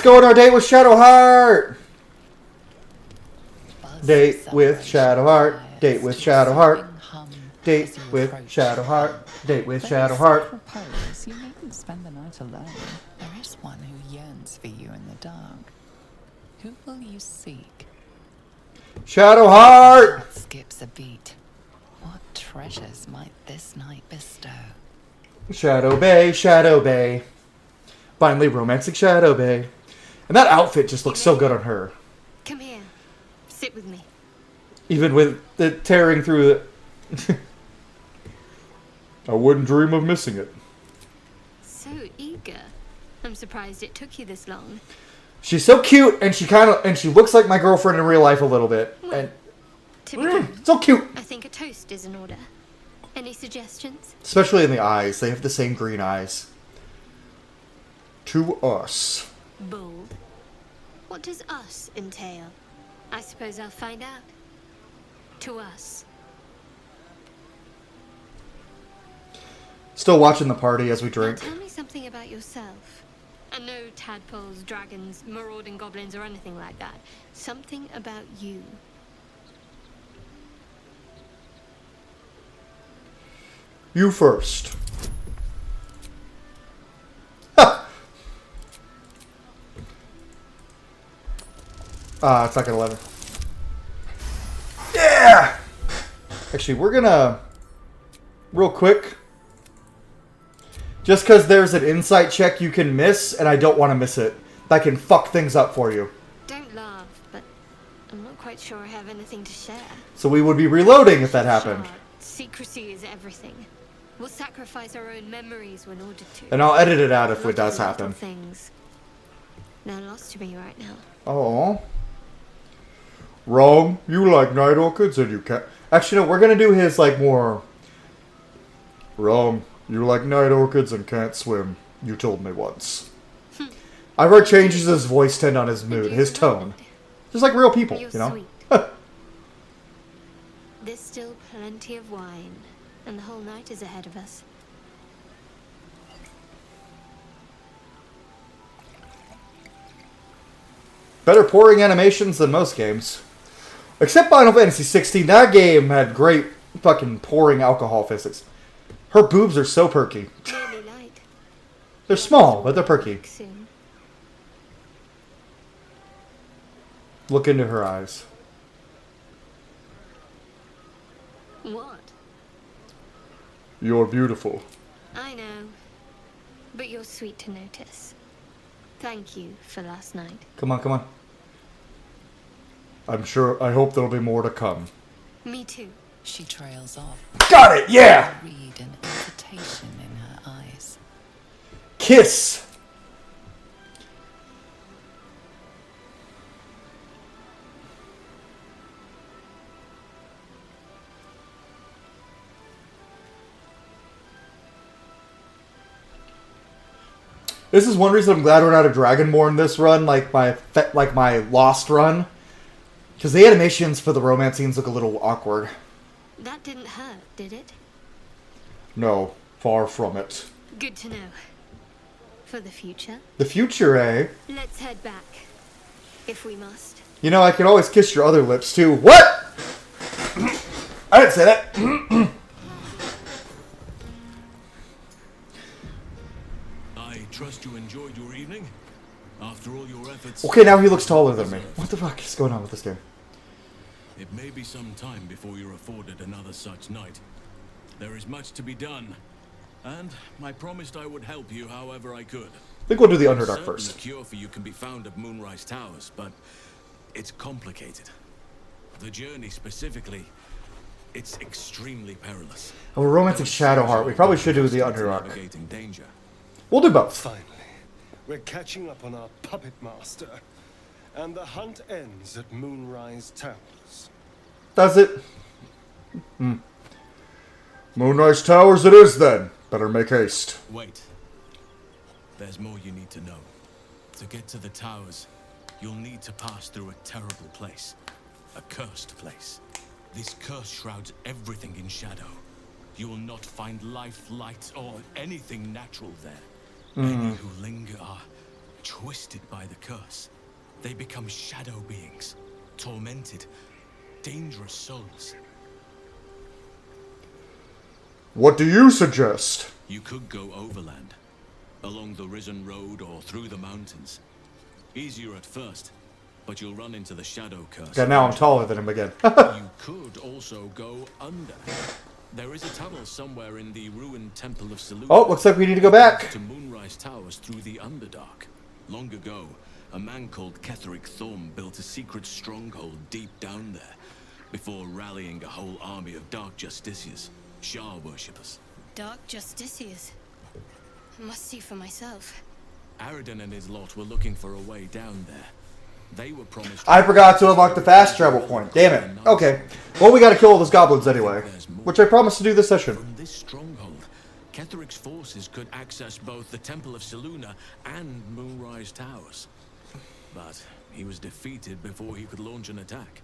go on our date with Shadowheart! Date with Shadowheart. Date with Shadowheart. Date with Shadowheart. Date with Shadowheart. Propose you needn't spend the night alone. There is one who yearns for you in the dark. Who will you seek? Shadowheart! That skips a beat. What treasures might this night bestow? Shadow Bay, Shadow Bay. Finally, romantic Shadow Bay. And that outfit just looks so good on her. Come here. Sit with me. Even with the tearing through the... I wouldn't dream of missing it. So eager. I'm surprised it took you this long. She's so cute, and she looks like my girlfriend in real life a little bit. And To begin, so cute. I think a toast is in order. Any suggestions? Especially in the eyes. They have the same green eyes. To us. Bold. What does us entail? I suppose I'll find out. To us. Still watching the party as we drink. Now tell me something about yourself. And no tadpoles, dragons, marauding goblins, or anything like that. Something about you. You first. Ha! It's not gonna let me. Yeah! Actually, we're gonna... Real quick. Just because there's an insight check you can miss, and I don't want to miss it. That can fuck things up for you. Don't laugh, but I'm not quite sure I have anything to share. So we would be reloading if that happened. Secrecy is everything. We'll sacrifice our own memories when ordered to. And I'll edit it out if it does happen. Things. They're lost to me right now. Oh. Wrong. You like night orchids and you can't. Actually, no, we're going to do his, like, more... Wrong. You like night orchids and can't swim. You told me once. I've heard changes his voice tend on his mood, his tone. Just like real people, you know? There's still plenty of wine, and the whole night is ahead of us. Better pouring animations than most games. Except Final Fantasy 16. That game had great fucking pouring alcohol physics. Her boobs are so perky. They're small, but they're perky. Look into her eyes. What? You're beautiful. I know. But you're sweet to notice. Thank you for last night. Come on, come on. I hope there'll be more to come. Me too. She trails off. Got it, yeah! I read an invitation in her eyes. Kiss! This is one reason I'm glad we're not a Dragonborn this run, like my Lost run. Because the animations for the romance scenes look a little awkward. That didn't hurt, did it? No, far from it. Good to know. For the future? The future, eh? Let's head back. If we must. You know, I can always kiss your other lips, too. What?! I didn't say that. I trust you enjoyed your evening. After all your efforts... Okay, now he looks taller than me. What the fuck is going on with this game? It may be some time before you're afforded another such night. There is much to be done. And I promised I would help you however I could. I think we'll do the Underdark first. The cure for you can be found at Moonrise Towers, but it's complicated. The journey specifically, it's extremely perilous. Oh, we're romancing Shadowheart. We probably should do the Underdark. Danger. We'll do both. Finally, we're catching up on our puppet master, and the hunt ends at Moonrise Towers. Does it? Moonrise Towers it is then. Better make haste. Wait. There's more you need to know. To get to the towers, you'll need to pass through a terrible place. A cursed place. This curse shrouds everything in shadow. You will not find life, light, or anything natural there. Any who linger are twisted by the curse. They become shadow beings, tormented, dangerous souls. What do you suggest? You could go overland, along the Risen Road or through the mountains. Easier at first, but you'll run into the shadow curse. Okay, now I'm taller than him again. You could also go under. There is a tunnel somewhere in the ruined Temple of Selûne. Oh, looks like we need to go back. To Moonrise Towers through the Underdark. Long ago, a man called Ketheric Thorm built a secret stronghold deep down there, before rallying a whole army of Dark Justiciars, Shah worshippers. Dark Justiciars. I must see for myself. Aridin and his lot were looking for a way down there. They were promised... I forgot to unlock the fast travel point. Damn it. Okay. Well, we gotta kill all those goblins anyway. Which I promised to do this session. From this stronghold, Ketheric's forces could access both the Temple of Selûne and Moonrise Towers. But he was defeated before he could launch an attack.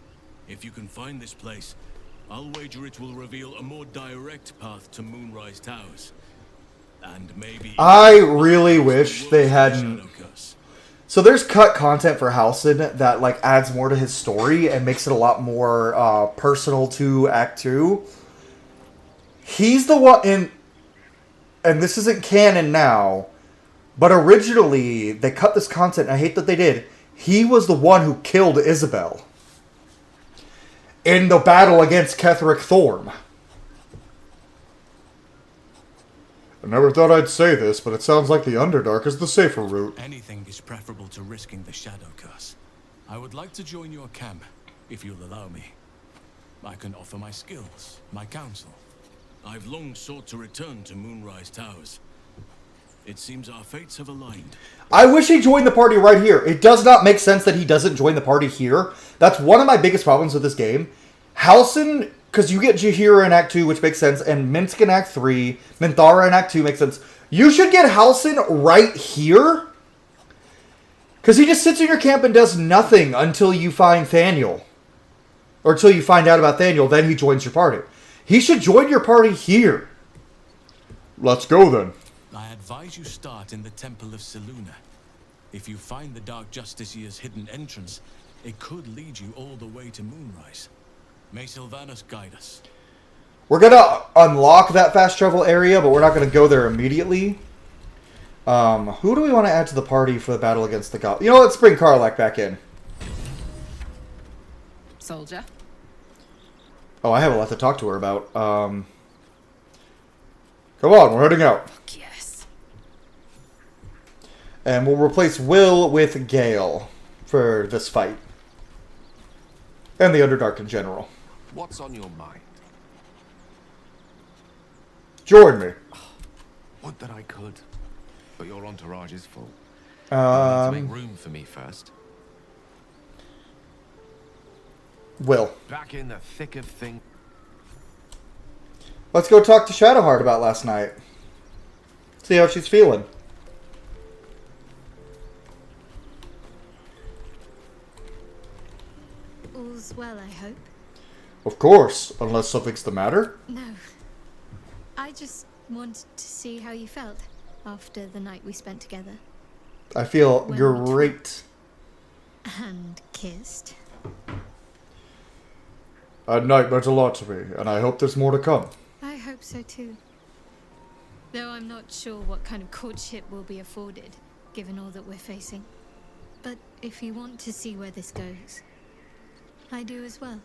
If you can find this place, I'll wager it will reveal a more direct path to Moonrise Towers. And maybe... I really wish they hadn't... So there's cut content for Halsin that like adds more to his story and makes it a lot more personal to Act 2. He's the one in... And this isn't canon now, but originally they cut this content, and I hate that they did. He was the one who killed Isabel in the battle against Ketheric Thorm. I never thought I'd say this, but it sounds like the Underdark is the safer route. Anything is preferable to risking the Shadow Curse. I would like to join your camp, if you'll allow me. I can offer my skills, my counsel. I've long sought to return to Moonrise Towers. It seems our fates have aligned. I wish he joined the party right here. It does not make sense that he doesn't join the party here. That's one of my biggest problems with this game. Halsin, because you get Jaheira in Act 2, which makes sense, and Minsk in Act 3, Minthara in Act 2 makes sense. You should get Halsin right here, because he just sits in your camp and does nothing until you find Thaniel. Or until you find out about Thaniel, then he joins your party. He should join your party here. Let's go then. I advise you start in the Temple of Selûne. If you find the Dark Justiciar's hidden entrance, it could lead you all the way to Moonrise. May Sylvanas guide us. We're gonna unlock that fast travel area, but we're not gonna go there immediately. Who do we want to add to the party for the battle against the goblin? You know, let's bring Karlach back in. Soldier. Oh, I have a lot to talk to her about. Come on, we're heading out. Fuck yes. And we'll replace Will with Gale for this fight. And the Underdark in general. What's on your mind? Join me. Would that I could. But your entourage is full. You need to make room for me first. Will. Back in the thick of things. Let's go talk to Shadowheart about last night. See how she's feeling. All's well, I hope. Of course, unless something's the matter. No. I just wanted to see how you felt after the night we spent together. I feel When we great. And kissed. That night meant a lot to me, and I hope there's more to come. I hope so too. Though I'm not sure what kind of courtship will be afforded, given all that we're facing. But if you want to see where this goes, I do as well.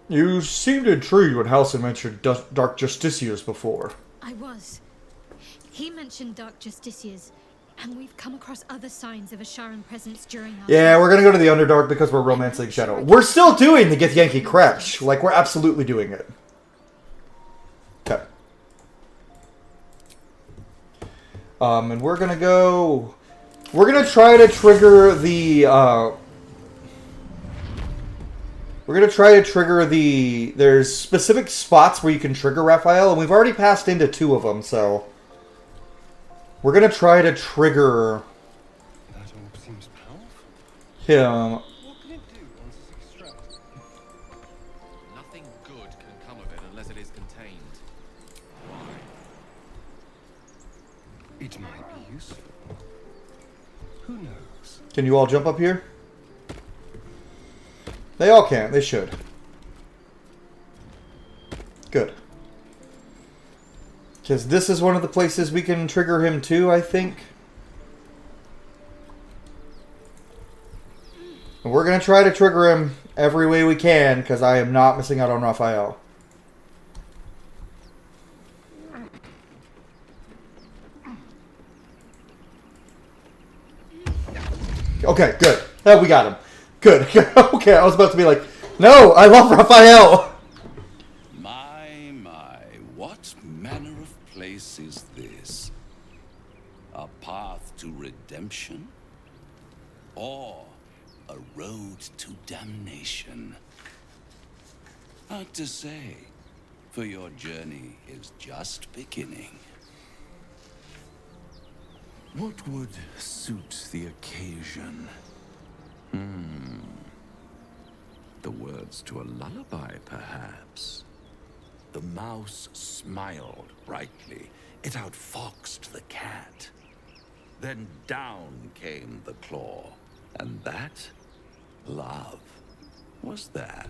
You seemed intrigued when Halsin mentioned Dark Justiciars before. I was. He mentioned Dark Justiciars, and we've come across other signs of a Sharan presence during our... Yeah, we're gonna go to the Underdark because we're romancing Shadow. We're still doing the Githyanki Crash. Like, we're absolutely doing it. Okay. And we're gonna go... We're gonna try to trigger the, We're gonna try to trigger the... There's specific spots where you can trigger Raphael, and we've already passed into 2 of them, so... We're gonna try to trigger... That orb seems powerful. him. What can it do once it's extracted? Nothing good can come of it unless it is contained. It might be useful. Who knows? Can you all jump up here? They all can. They should. Good. Because this is one of the places we can trigger him too, I think. And we're going to try to trigger him every way we can, because I am not missing out on Raphael. Okay, good. Oh, we got him. Good. Okay, I was about to be like, no, I love Raphael. My, what manner of place is this? A path to redemption? Or a road to damnation? Hard to say, for your journey is just beginning. What would suit the occasion? The words to a lullaby, perhaps. The mouse smiled brightly. It outfoxed the cat. Then down came the claw. And that? Love. Was that?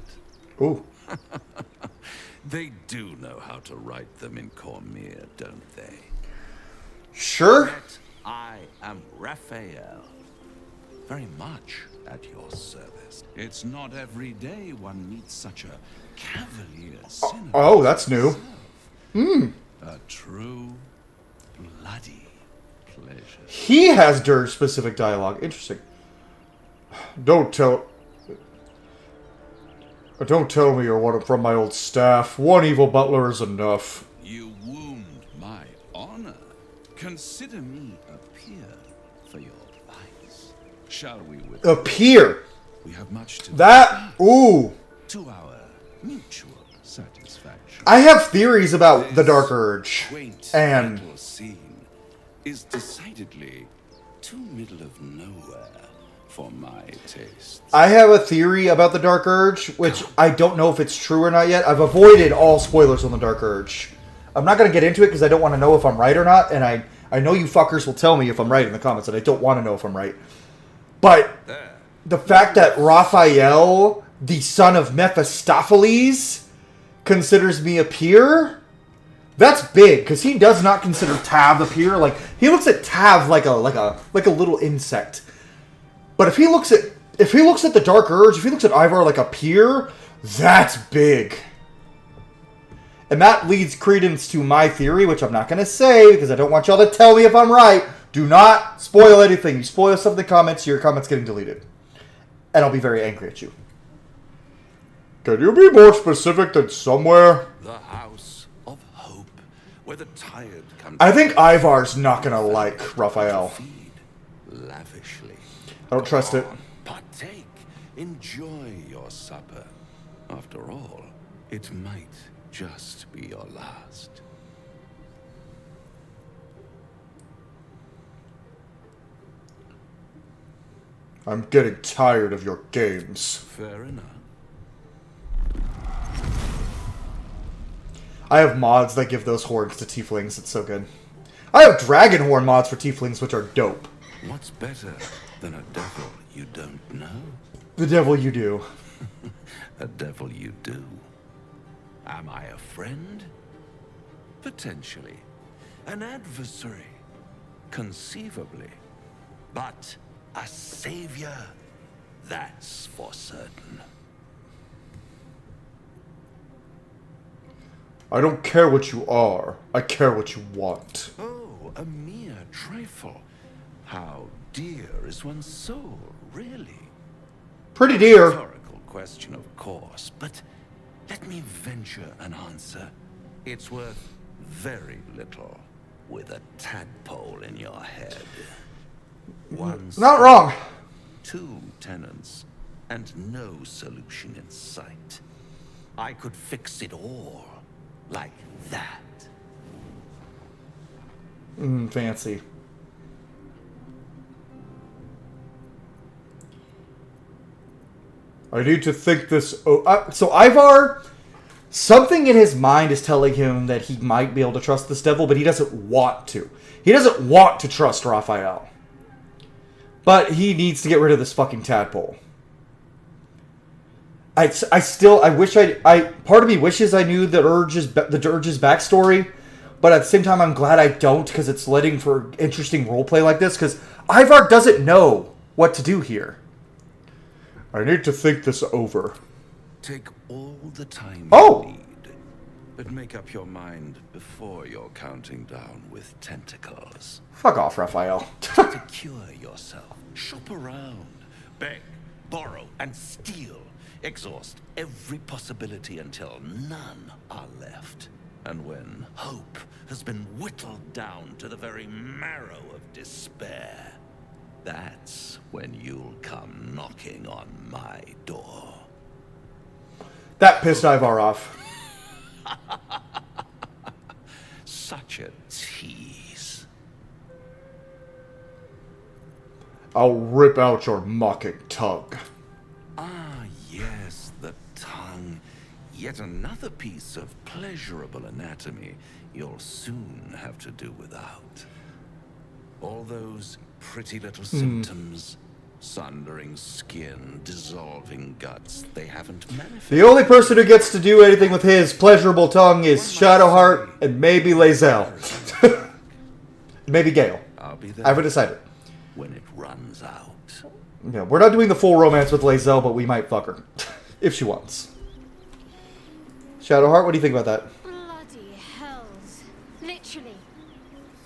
Ooh. They do know how to write them in Cormier, don't they? Sure. Yet I am Raphael. Very much at your service. It's not every day one meets such a cavalier sinner. Oh, that's new. A true, bloody pleasure. He has Dirge-specific dialogue. Interesting. Don't tell me you're one from my old staff. One evil butler is enough. You wound my honor. Consider me a peer for your advice. Shall we with A peer. We have much to Ooh. to our mutual satisfaction. I have theories about the Dark Urge. And Little scene is decidedly too middle of nowhere for my taste. I have a theory about the Dark Urge, which I don't know if it's true or not yet. I've avoided all spoilers on the Dark Urge. I'm not going to get into it because I don't want to know if I'm right or not. And I know you fuckers will tell me if I'm right in the comments, and I don't want to know if I'm right. But the fact that Raphael, the son of Mephistopheles, considers me a peer, that's big, because he does not consider Tav a peer. Like, he looks at Tav like a little insect. But if he looks at the Dark Urge, if he looks at Ivar like a peer, that's big. And that leads credence to my theory, which I'm not going to say because I don't want y'all to tell me if I'm right. Do not spoil anything. You spoil stuff in the comments, your comments getting deleted. And I'll be very angry at you. Can you be more specific than somewhere? The House of Hope, where the tired come. I think Ivar's not going to like Raphael. Lavishly. I don't trust it. Partake. Enjoy your supper. After all, it might just be your last. I'm getting tired of your games. Fair enough. I have mods that give those horns to tieflings. It's so good. I have dragon horn mods for tieflings, which are dope. What's better than a devil you don't know? The devil you do. A devil you do. Am I a friend? Potentially. An adversary? Conceivably. But a savior? That's for certain. I don't care what you are. I care what you want. Oh, a mere trifle. How dear is one's soul, really? Pretty dear. Rhetorical question, of course, but let me venture an answer. It's worth very little with a tadpole in your head. One Not wrong. 2 tenants, and no solution in sight. I could fix it all like that. Fancy. I need to think this. So Ivar, something in his mind is telling him that he might be able to trust this devil, but he doesn't want to. He doesn't want to trust Raphael. But he needs to get rid of this fucking tadpole. I wish part of me wishes I knew the Urge's backstory, but at the same time I'm glad I don't, because it's letting for interesting roleplay like this, because Ivar doesn't know what to do here. I need to think this over. Take all the time you need, but make up your mind before you're counting down with tentacles. Fuck off, Raphael. To cure yourself, shop around, beg, borrow, and steal. Exhaust every possibility until none are left. And when hope has been whittled down to the very marrow of despair, that's when you'll come knocking on my door. That pissed Ivar off. Such a tease. I'll rip out your mocking tongue. Ah, yes, the tongue. Yet another piece of pleasurable anatomy you'll soon have to do without. All those pretty little symptoms, sundering skin, dissolving guts, they haven't manifested. The only person who gets to do anything with his pleasurable tongue is Shadowheart and maybe Lae'zel. Maybe Gale. I'll be there. I haven't decided. When it runs out. Yeah, we're not doing the full romance with Lae'zel, but we might fuck her. If she wants. Shadowheart, what do you think about that? Bloody hells. Literally.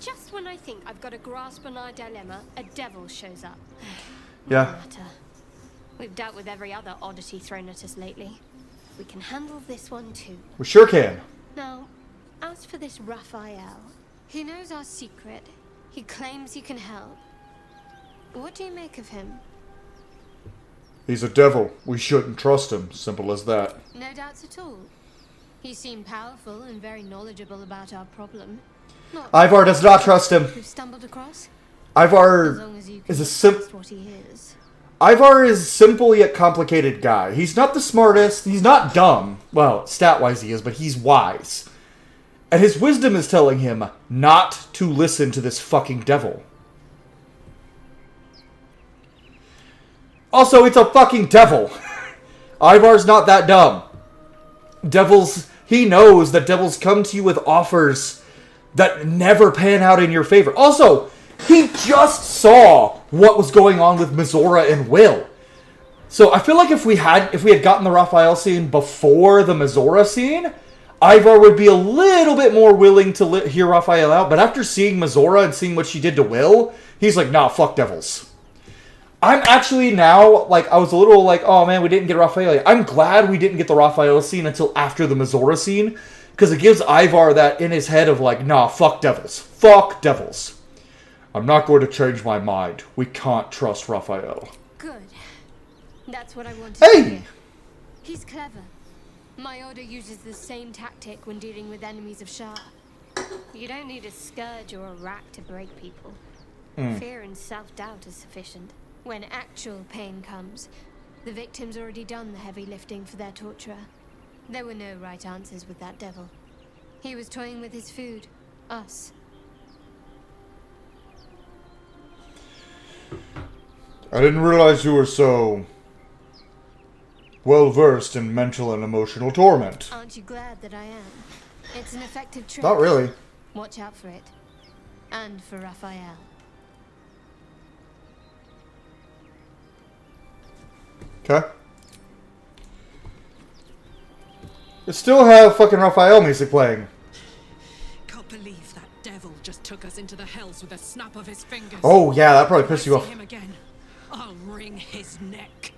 Just when I think I've got a grasp on our dilemma, a devil shows up. Yeah. No matter. We've dealt with every other oddity thrown at us lately. We can handle this one too. We sure can. Now, as for this Raphael, he knows our secret. He claims he can help. What do you make of him? He's a devil. We shouldn't trust him. Simple as that. No doubts at all. He seemed powerful and very knowledgeable about our problem. Not Ivar does not trust him. We've stumbled across. Ivar is a Ivar is simple yet complicated guy. He's not the smartest. He's not dumb. Well, stat-wise he is, but he's wise. And his wisdom is telling him not to listen to this fucking devil. Also, it's a fucking devil. Ivar's not that dumb. Devils, he knows that devils come to you with offers that never pan out in your favor. Also, he just saw what was going on with Mizora and Will. So I feel like if we had gotten the Raphael scene before the Mizora scene, Ivar would be a little bit more willing to hear Raphael out. But after seeing Mizora and seeing what she did to Will, he's like, nah, fuck devils. I'm actually now, like, I was a little like, oh man, we didn't get Raphael yet. I'm glad we didn't get the Raphael scene until after the Mizora scene, because it gives Ivar that in his head of like, nah, fuck devils. Fuck devils. I'm not going to change my mind. We can't trust Raphael. Good. That's what I wanted Hey! to hear. He's clever. My order uses the same tactic when dealing with enemies of Shah. You don't need a scourge or a rack to break people. Fear and self-doubt is sufficient. When actual pain comes, the victim's already done the heavy lifting for their torturer. There were no right answers with that devil. He was toying with his food. Us. I didn't realize you were so well-versed in mental and emotional torment. Aren't you glad that I am? It's an effective trick. Not really. Watch out for it. And for Raphael. Okay. You still have fucking Raphael music playing. Can't believe that devil just took us into the hells with a snap of his fingers. Oh yeah, that probably pissed you off. Him again, I'll wring his neck.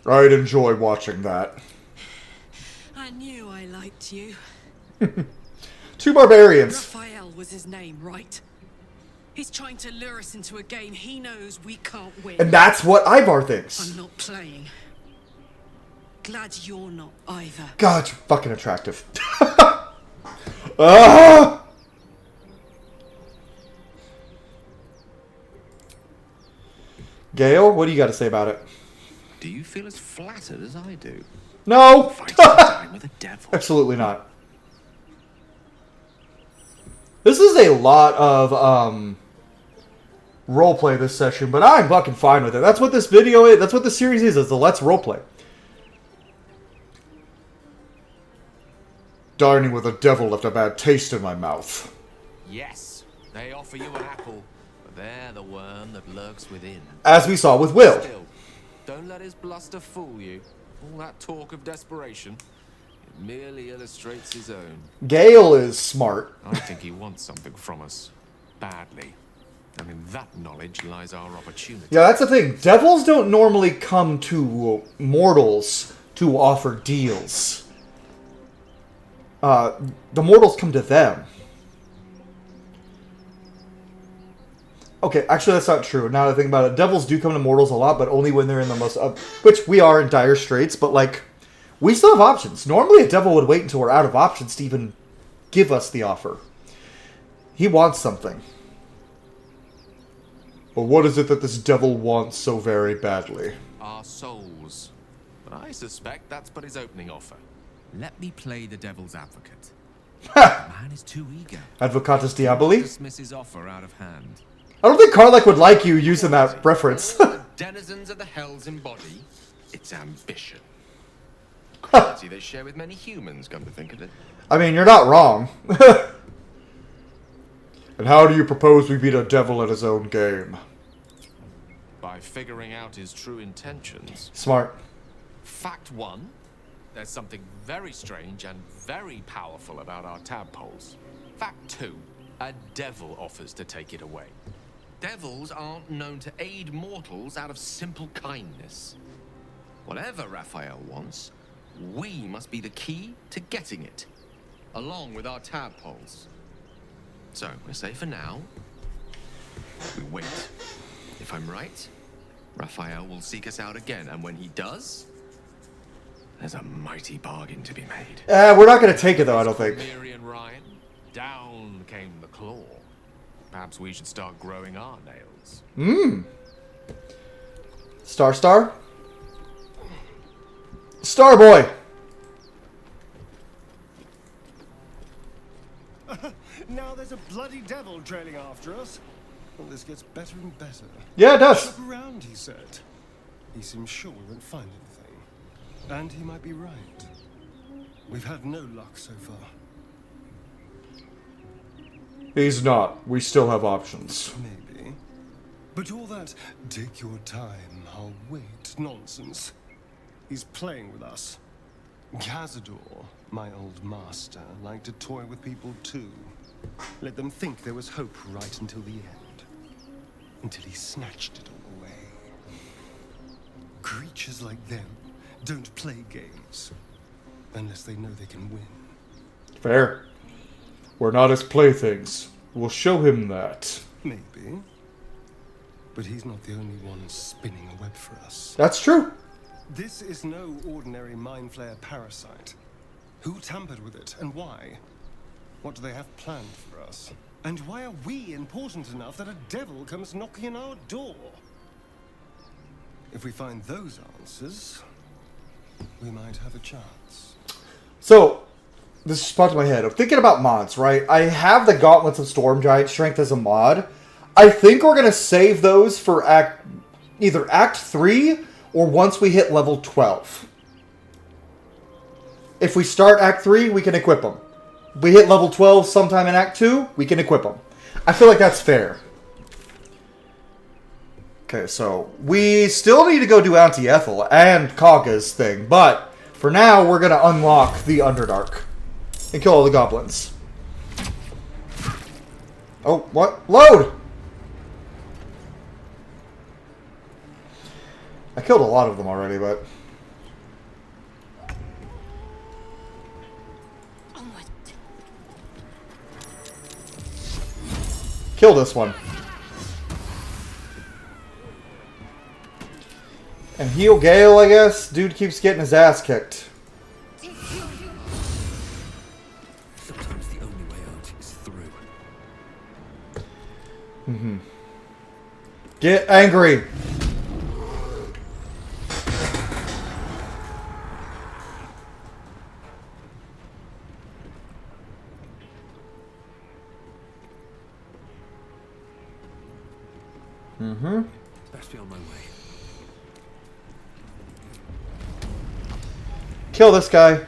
I'd enjoy watching that. I knew I liked you. 2 barbarians. Raphael was his name, right? He's trying to lure us into a game he knows we can't win. And that's what Ivar thinks. I'm not playing. Glad you're not either. God, you're fucking attractive. Ah! Gale, what do you got to say about it? Do you feel as flattered as I do? No! Fighting time with a devil. Absolutely not. This is a lot of roleplay this session, but I'm fucking fine with it. That's what this video is. That's what this series is the Let's Roleplay. Dining with a devil left a bad taste in my mouth. Yes, they offer you an apple, but they're the worm that lurks within. As we saw with Will. Still, don't let his bluster fool you. All that talk of desperation, it merely illustrates his own. Gale is smart. I think he wants something from us. Badly. And in that knowledge lies our opportunity. Yeah, that's the thing. Devils don't normally come to mortals to offer deals. The mortals come to them. Okay, actually that's not true. Now that I think about it, devils do come to mortals a lot, but only when they're in the most... which we are in dire straits, but like, we still have options. Normally a devil would wait until we're out of options to even give us the offer. He wants something. But what is it that this devil wants so very badly? Our souls. But I suspect that's but his opening offer. Let me play the devil's advocate. The man is too eager. Advocatus Diaboli? Dismiss his offer out of hand. I don't think Karlach would like you using that reference. The denizens of the hells embody its ambition. Quality they share with many humans, come to think of it. I mean, you're not wrong. And how do you propose we beat a devil at his own game? By figuring out his true intentions. Smart. Fact 1. There's something very strange and very powerful about our tadpoles. Fact 2. A devil offers to take it away. Devils aren't known to aid mortals out of simple kindness. Whatever Raphael wants, we must be the key to getting it, along with our tadpoles. So, we're safe for now. We wait. If I'm right, Raphael will seek us out again, and when he does, there's a mighty bargain to be made. We're not going to take it, though, I don't think. Miri and Ryan, down came the claw. Perhaps we should start growing our nails. Star? Starboy! Now there's a bloody devil trailing after us. Well, this gets better and better. Yeah, it does. Look around, he said. He seems sure we won't find anything. And he might be right. We've had no luck so far. He's not. We still have options. Maybe. But all that, take your time, I'll wait nonsense. He's playing with us. Cazador, my old master, liked to toy with people too. Let them think there was hope right until the end. Until he snatched it all away. Creatures like them don't play games. Unless they know they can win. Fair. We're not his playthings. We'll show him that. Maybe. But he's not the only one spinning a web for us. That's true. This is no ordinary mind flayer parasite. Who tampered with it, and why? What do they have planned for us? And why are we important enough that a devil comes knocking on our door? If we find those answers, we might have a chance. So, this just popped in my head. I'm thinking about mods, right? I have the Gauntlets of Storm Giant Strength as a mod. I think we're going to save those for either Act 3 or once we hit level 12. If we start Act 3, we can equip them. We hit level 12 sometime in Act 2, we can equip them. I feel like that's fair. Okay, so we still need to go do Auntie Ethel and Kaga's thing, but for now, we're going to unlock the Underdark and kill all the goblins. Oh, what? Load! I killed a lot of them already, but... Kill this one. And heal Gale, I guess. Dude keeps getting his ass kicked. Sometimes the only way out is through. Mm-hmm. Get angry. Mm-hmm. Best be on my way. Kill this guy.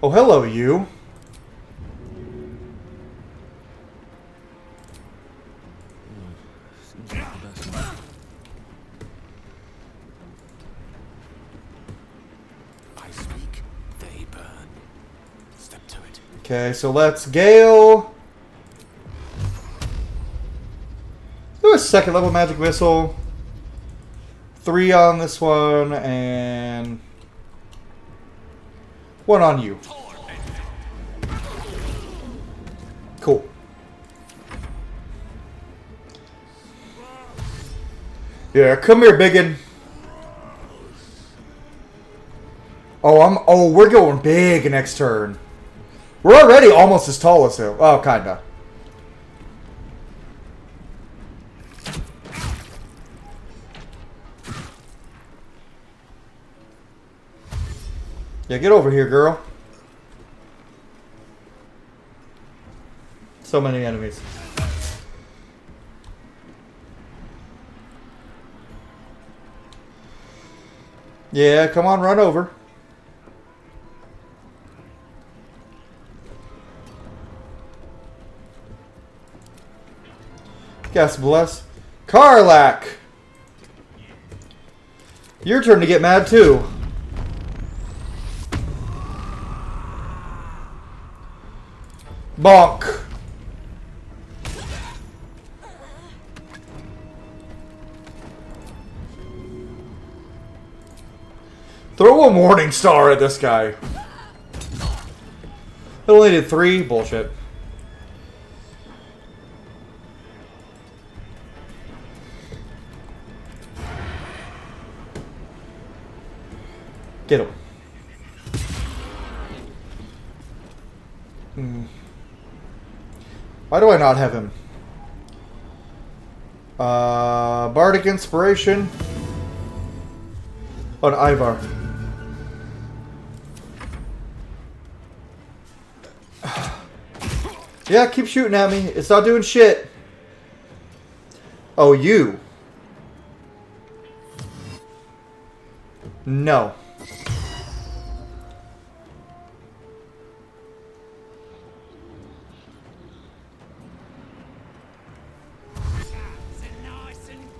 Oh, hello, you. I speak, they burn. Step to it. Okay, so let's Gale. Do a second level magic missile. 3 on this one, and 1 on you. Cool. Yeah, come here, biggin. Oh, we're going big next turn. We're already almost as tall as him. Oh, kinda. Yeah, get over here, girl. So many enemies. Yeah, come on, run over. Guess bless. Karlak! Your turn to get mad, too. Bonk. Throw a Morning Star at this guy. It only did 3. Bullshit. Get him. Why do I not have him? Bardic Inspiration. On Ivar. Yeah, keep shooting at me. It's not doing shit. Oh, you. No.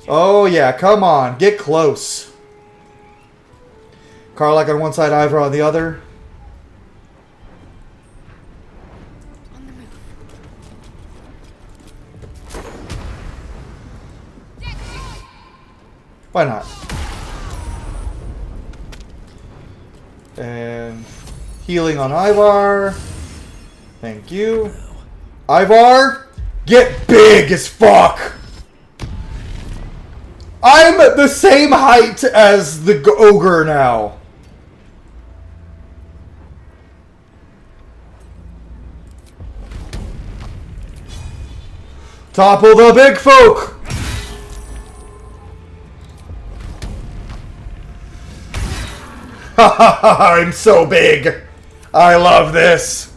Oh, yeah, come on. Get close. Karlach on one side, Ivor on the other. Why not? And healing on Ivar. Thank you. Ivar, get big as fuck. I'm the same height as the ogre now. Topple the big folk. I'm so big. I love this.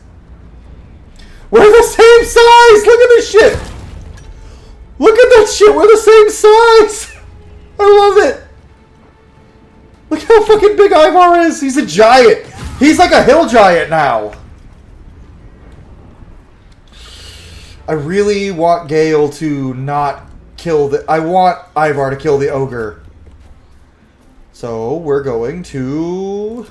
We're the same size. Look at this shit. Look at that shit. We're the same size. I love it. Look how fucking big Ivar is. He's a giant. He's like a hill giant now. I really want Gale to not kill the... I want Ivar to kill the ogre. So, we're going to...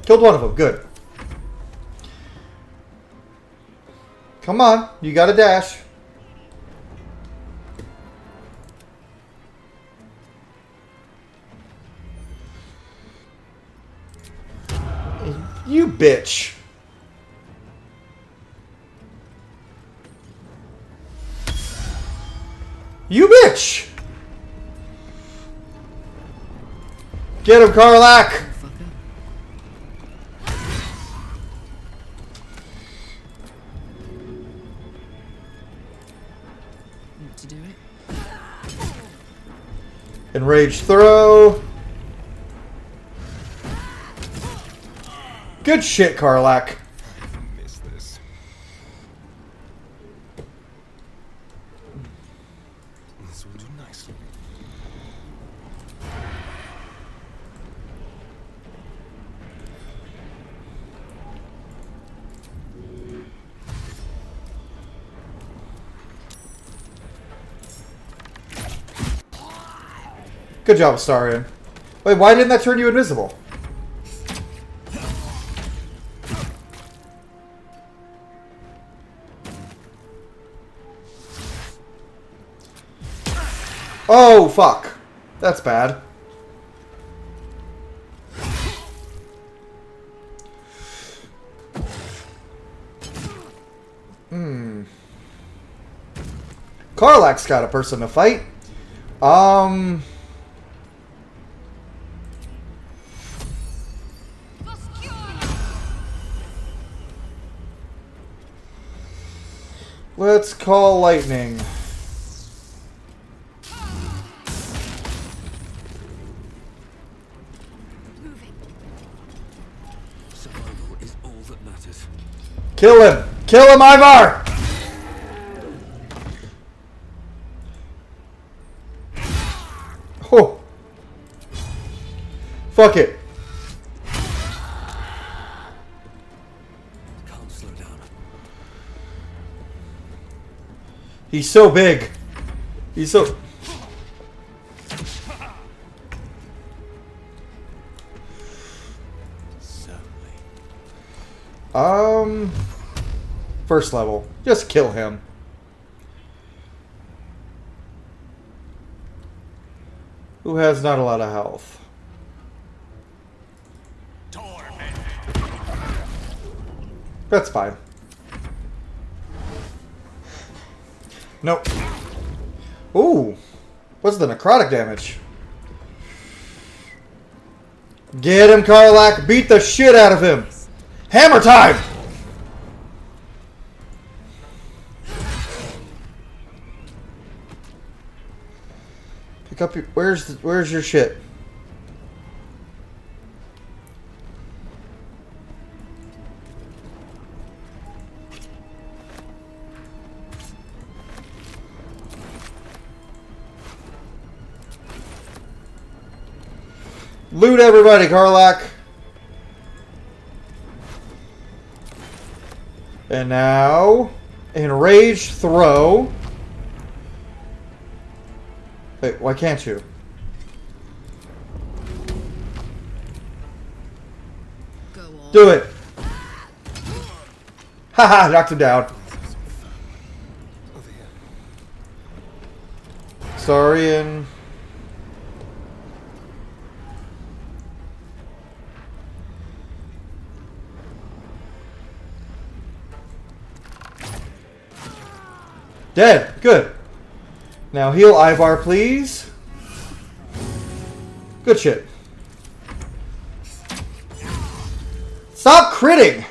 Killed one of them. Good. Come on. You got a dash. You bitch. You bitch! Get him, Karlach! To do it. Enraged throw. Good shit, Karlach. Good job, Astarion. Wait, why didn't that turn you invisible? Oh, fuck. That's bad. Karlach's got a person to fight. Let's call lightning. Survival is all that matters. Kill him! Kill him, Ivar! Oh. Fuck it. Can't slow down. He's so big. He's so... First level. Just kill him. Who has not a lot of health? That's fine. Nope. Ooh. What's the necrotic damage? Get him, Karlach. Beat the shit out of him. Hammer time! Pick up your... Where's your shit? Loot everybody, Karlak. And now, enraged throw. Wait, why can't you? Do it. Haha, knocked him down. Saurian. Dead. Good. Now heal Ivar, please. Good shit. Stop critting!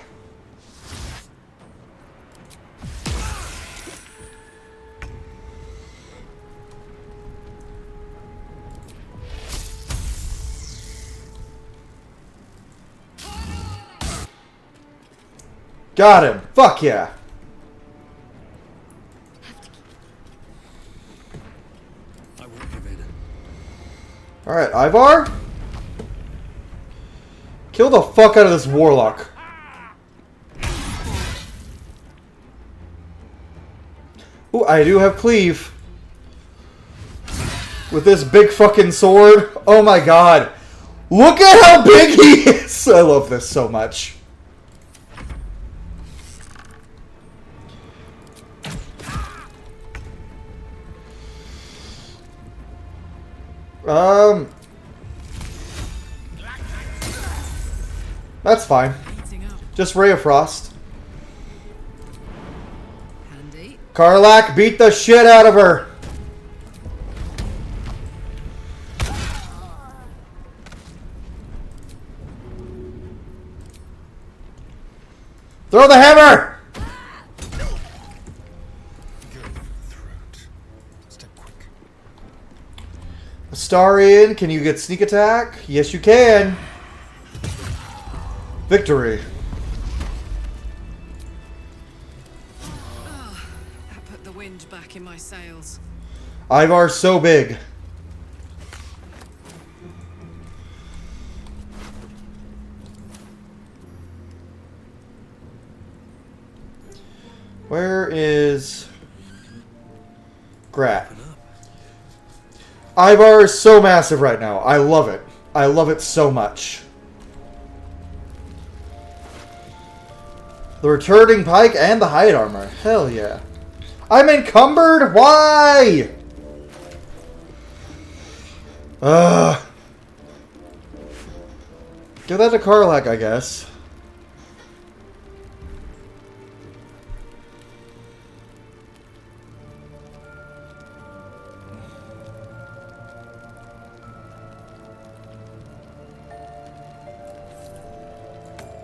Got him. Fuck yeah. Alright, Ivar? Kill the fuck out of this warlock. Ooh, I do have cleave. With this big fucking sword. Oh my god. Look at how big he is! I love this so much. That's fine. Just Ray of Frost. Karlak, beat the shit out of her. Throw the hammer! Astarion, can you get sneak attack? Yes, you can. Victory. Oh, that put the wind back in my sails. Ivar's so big. Where is Grat? Ivar is so massive right now. I love it. I love it so much. The returning pike and the hide armor. Hell yeah. I'm encumbered? Why? Ugh. Give that to Karlak, I guess.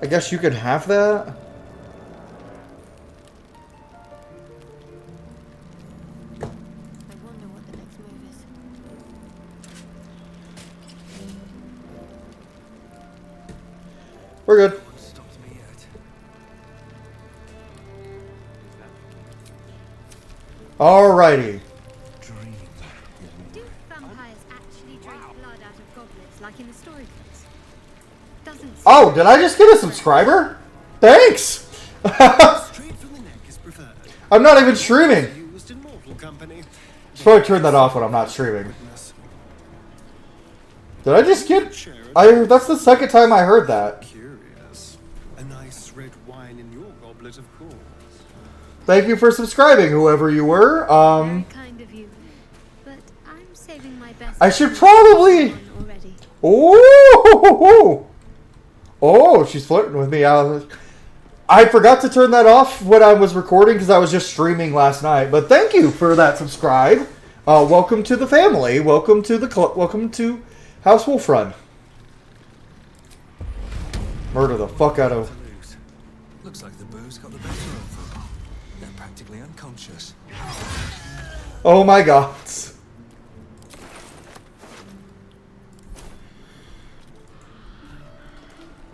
I guess you could have that? I wonder what the next move is. We're good. Alrighty. Do vampires actually drink blood out of goblets like in the story books? Doesn't Oh, did I just get a subscriber? Thanks! I'm not even streaming. Should probably turn that off when I'm not streaming. Did I just get... that's the second time I heard that. Curious. A nice red wine in your goblet, of course. Thank you for subscribing, whoever you were. Very kind of you, but I'm saving my best. I should probably... Oh! Oh, she's flirting with me. I forgot to turn that off when I was recording because I was just streaming last night. But thank you for that subscribe. Welcome to the family. Welcome to the welcome to House Wolfrun. Murder the fuck out of. Looks like the booze got the better of them. They're practically unconscious. Oh my god.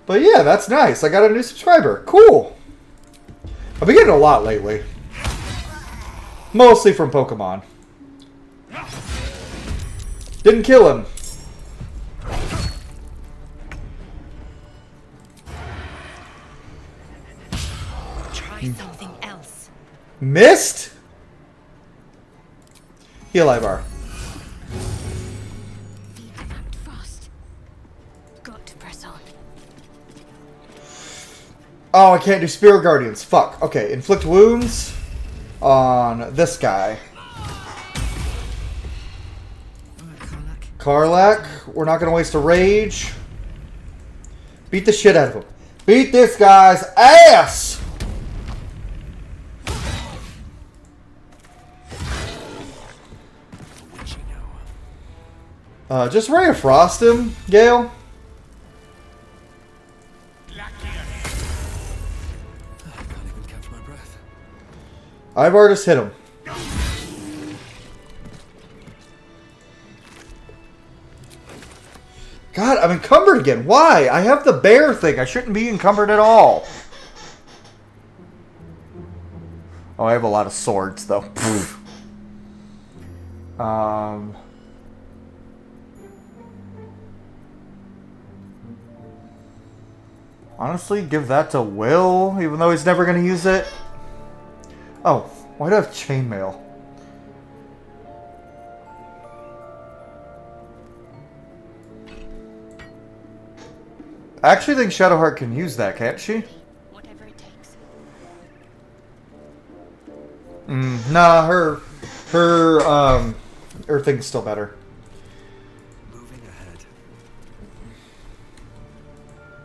But yeah, that's nice. I got a new subscriber. Cool. I've been getting a lot lately. Mostly from Pokemon. Didn't kill him. Missed? Heal Ivar. Act fast. Got to press on. Oh, I can't do Spirit Guardians. Fuck. Okay, inflict wounds on this guy. Karlak. We're not going to waste a rage. Beat the shit out of him. Beat this guy's ass! Just Ray of Frost him, Gale. Ivar just hit him. God, I'm encumbered again. Why? I have the bear thing. I shouldn't be encumbered at all. Oh, I have a lot of swords, though. Honestly, give that to Will, even though he's never going to use it. Oh, why do I have chainmail? I actually think Shadowheart can use that, can't she? Whatever it takes. Nah, her thing's still better. Moving ahead.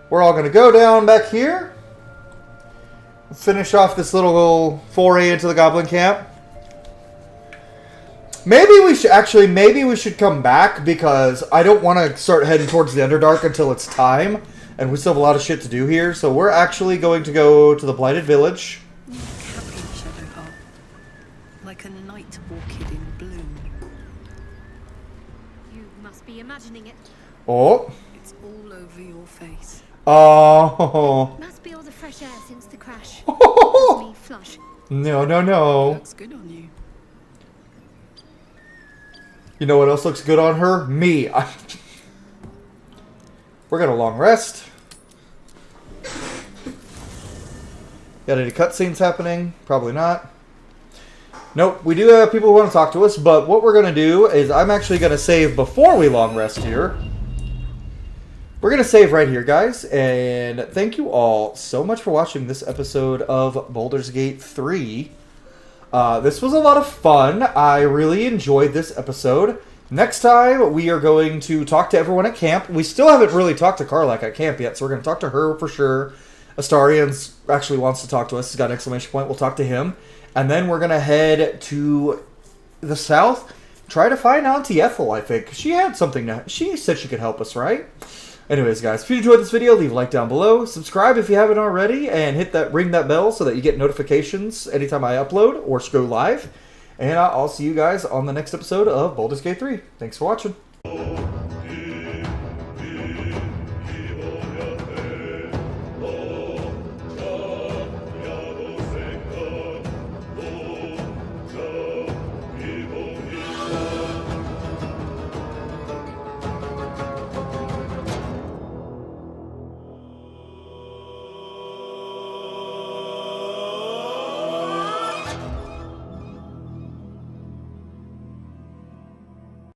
We're all gonna go down back here. Finish off this little foray into the goblin camp. Maybe we should come back because I don't want to start heading towards the Underdark until it's time. And we still have a lot of shit to do here, so we're actually going to go to the Blighted Village. Happy, Shadowheart. Like a night orchid in bloom. You must be imagining it. Oh. It's all over your face. Oh. Must be all the fresh air since the crash. Makes me flush. No, no, no. Looks good on you. You know what else looks good on her? Me. We're gonna long rest. Got any cutscenes happening? Probably not. Nope, we do have people who want to talk to us, but what we're gonna do is I'm actually gonna save before we long rest here. We're gonna save right here, guys, and thank you all so much for watching this episode of Baldur's Gate 3. This was a lot of fun. I really enjoyed this episode. Next time, we are going to talk to everyone at camp. We still haven't really talked to Karlak at camp yet, so we're going to talk to her for sure. Astarians actually wants to talk to us. He's got an exclamation point. We'll talk to him. And then we're going to head to the south. Try to find Auntie Ethel, I think. She had something to... She said she could help us, right? Anyways, guys, if you enjoyed this video, leave a like down below. Subscribe if you haven't already. And ring that bell so that you get notifications anytime I upload or go live. And I'll see you guys on the next episode of Baldur's Gate 3. Thanks for watching.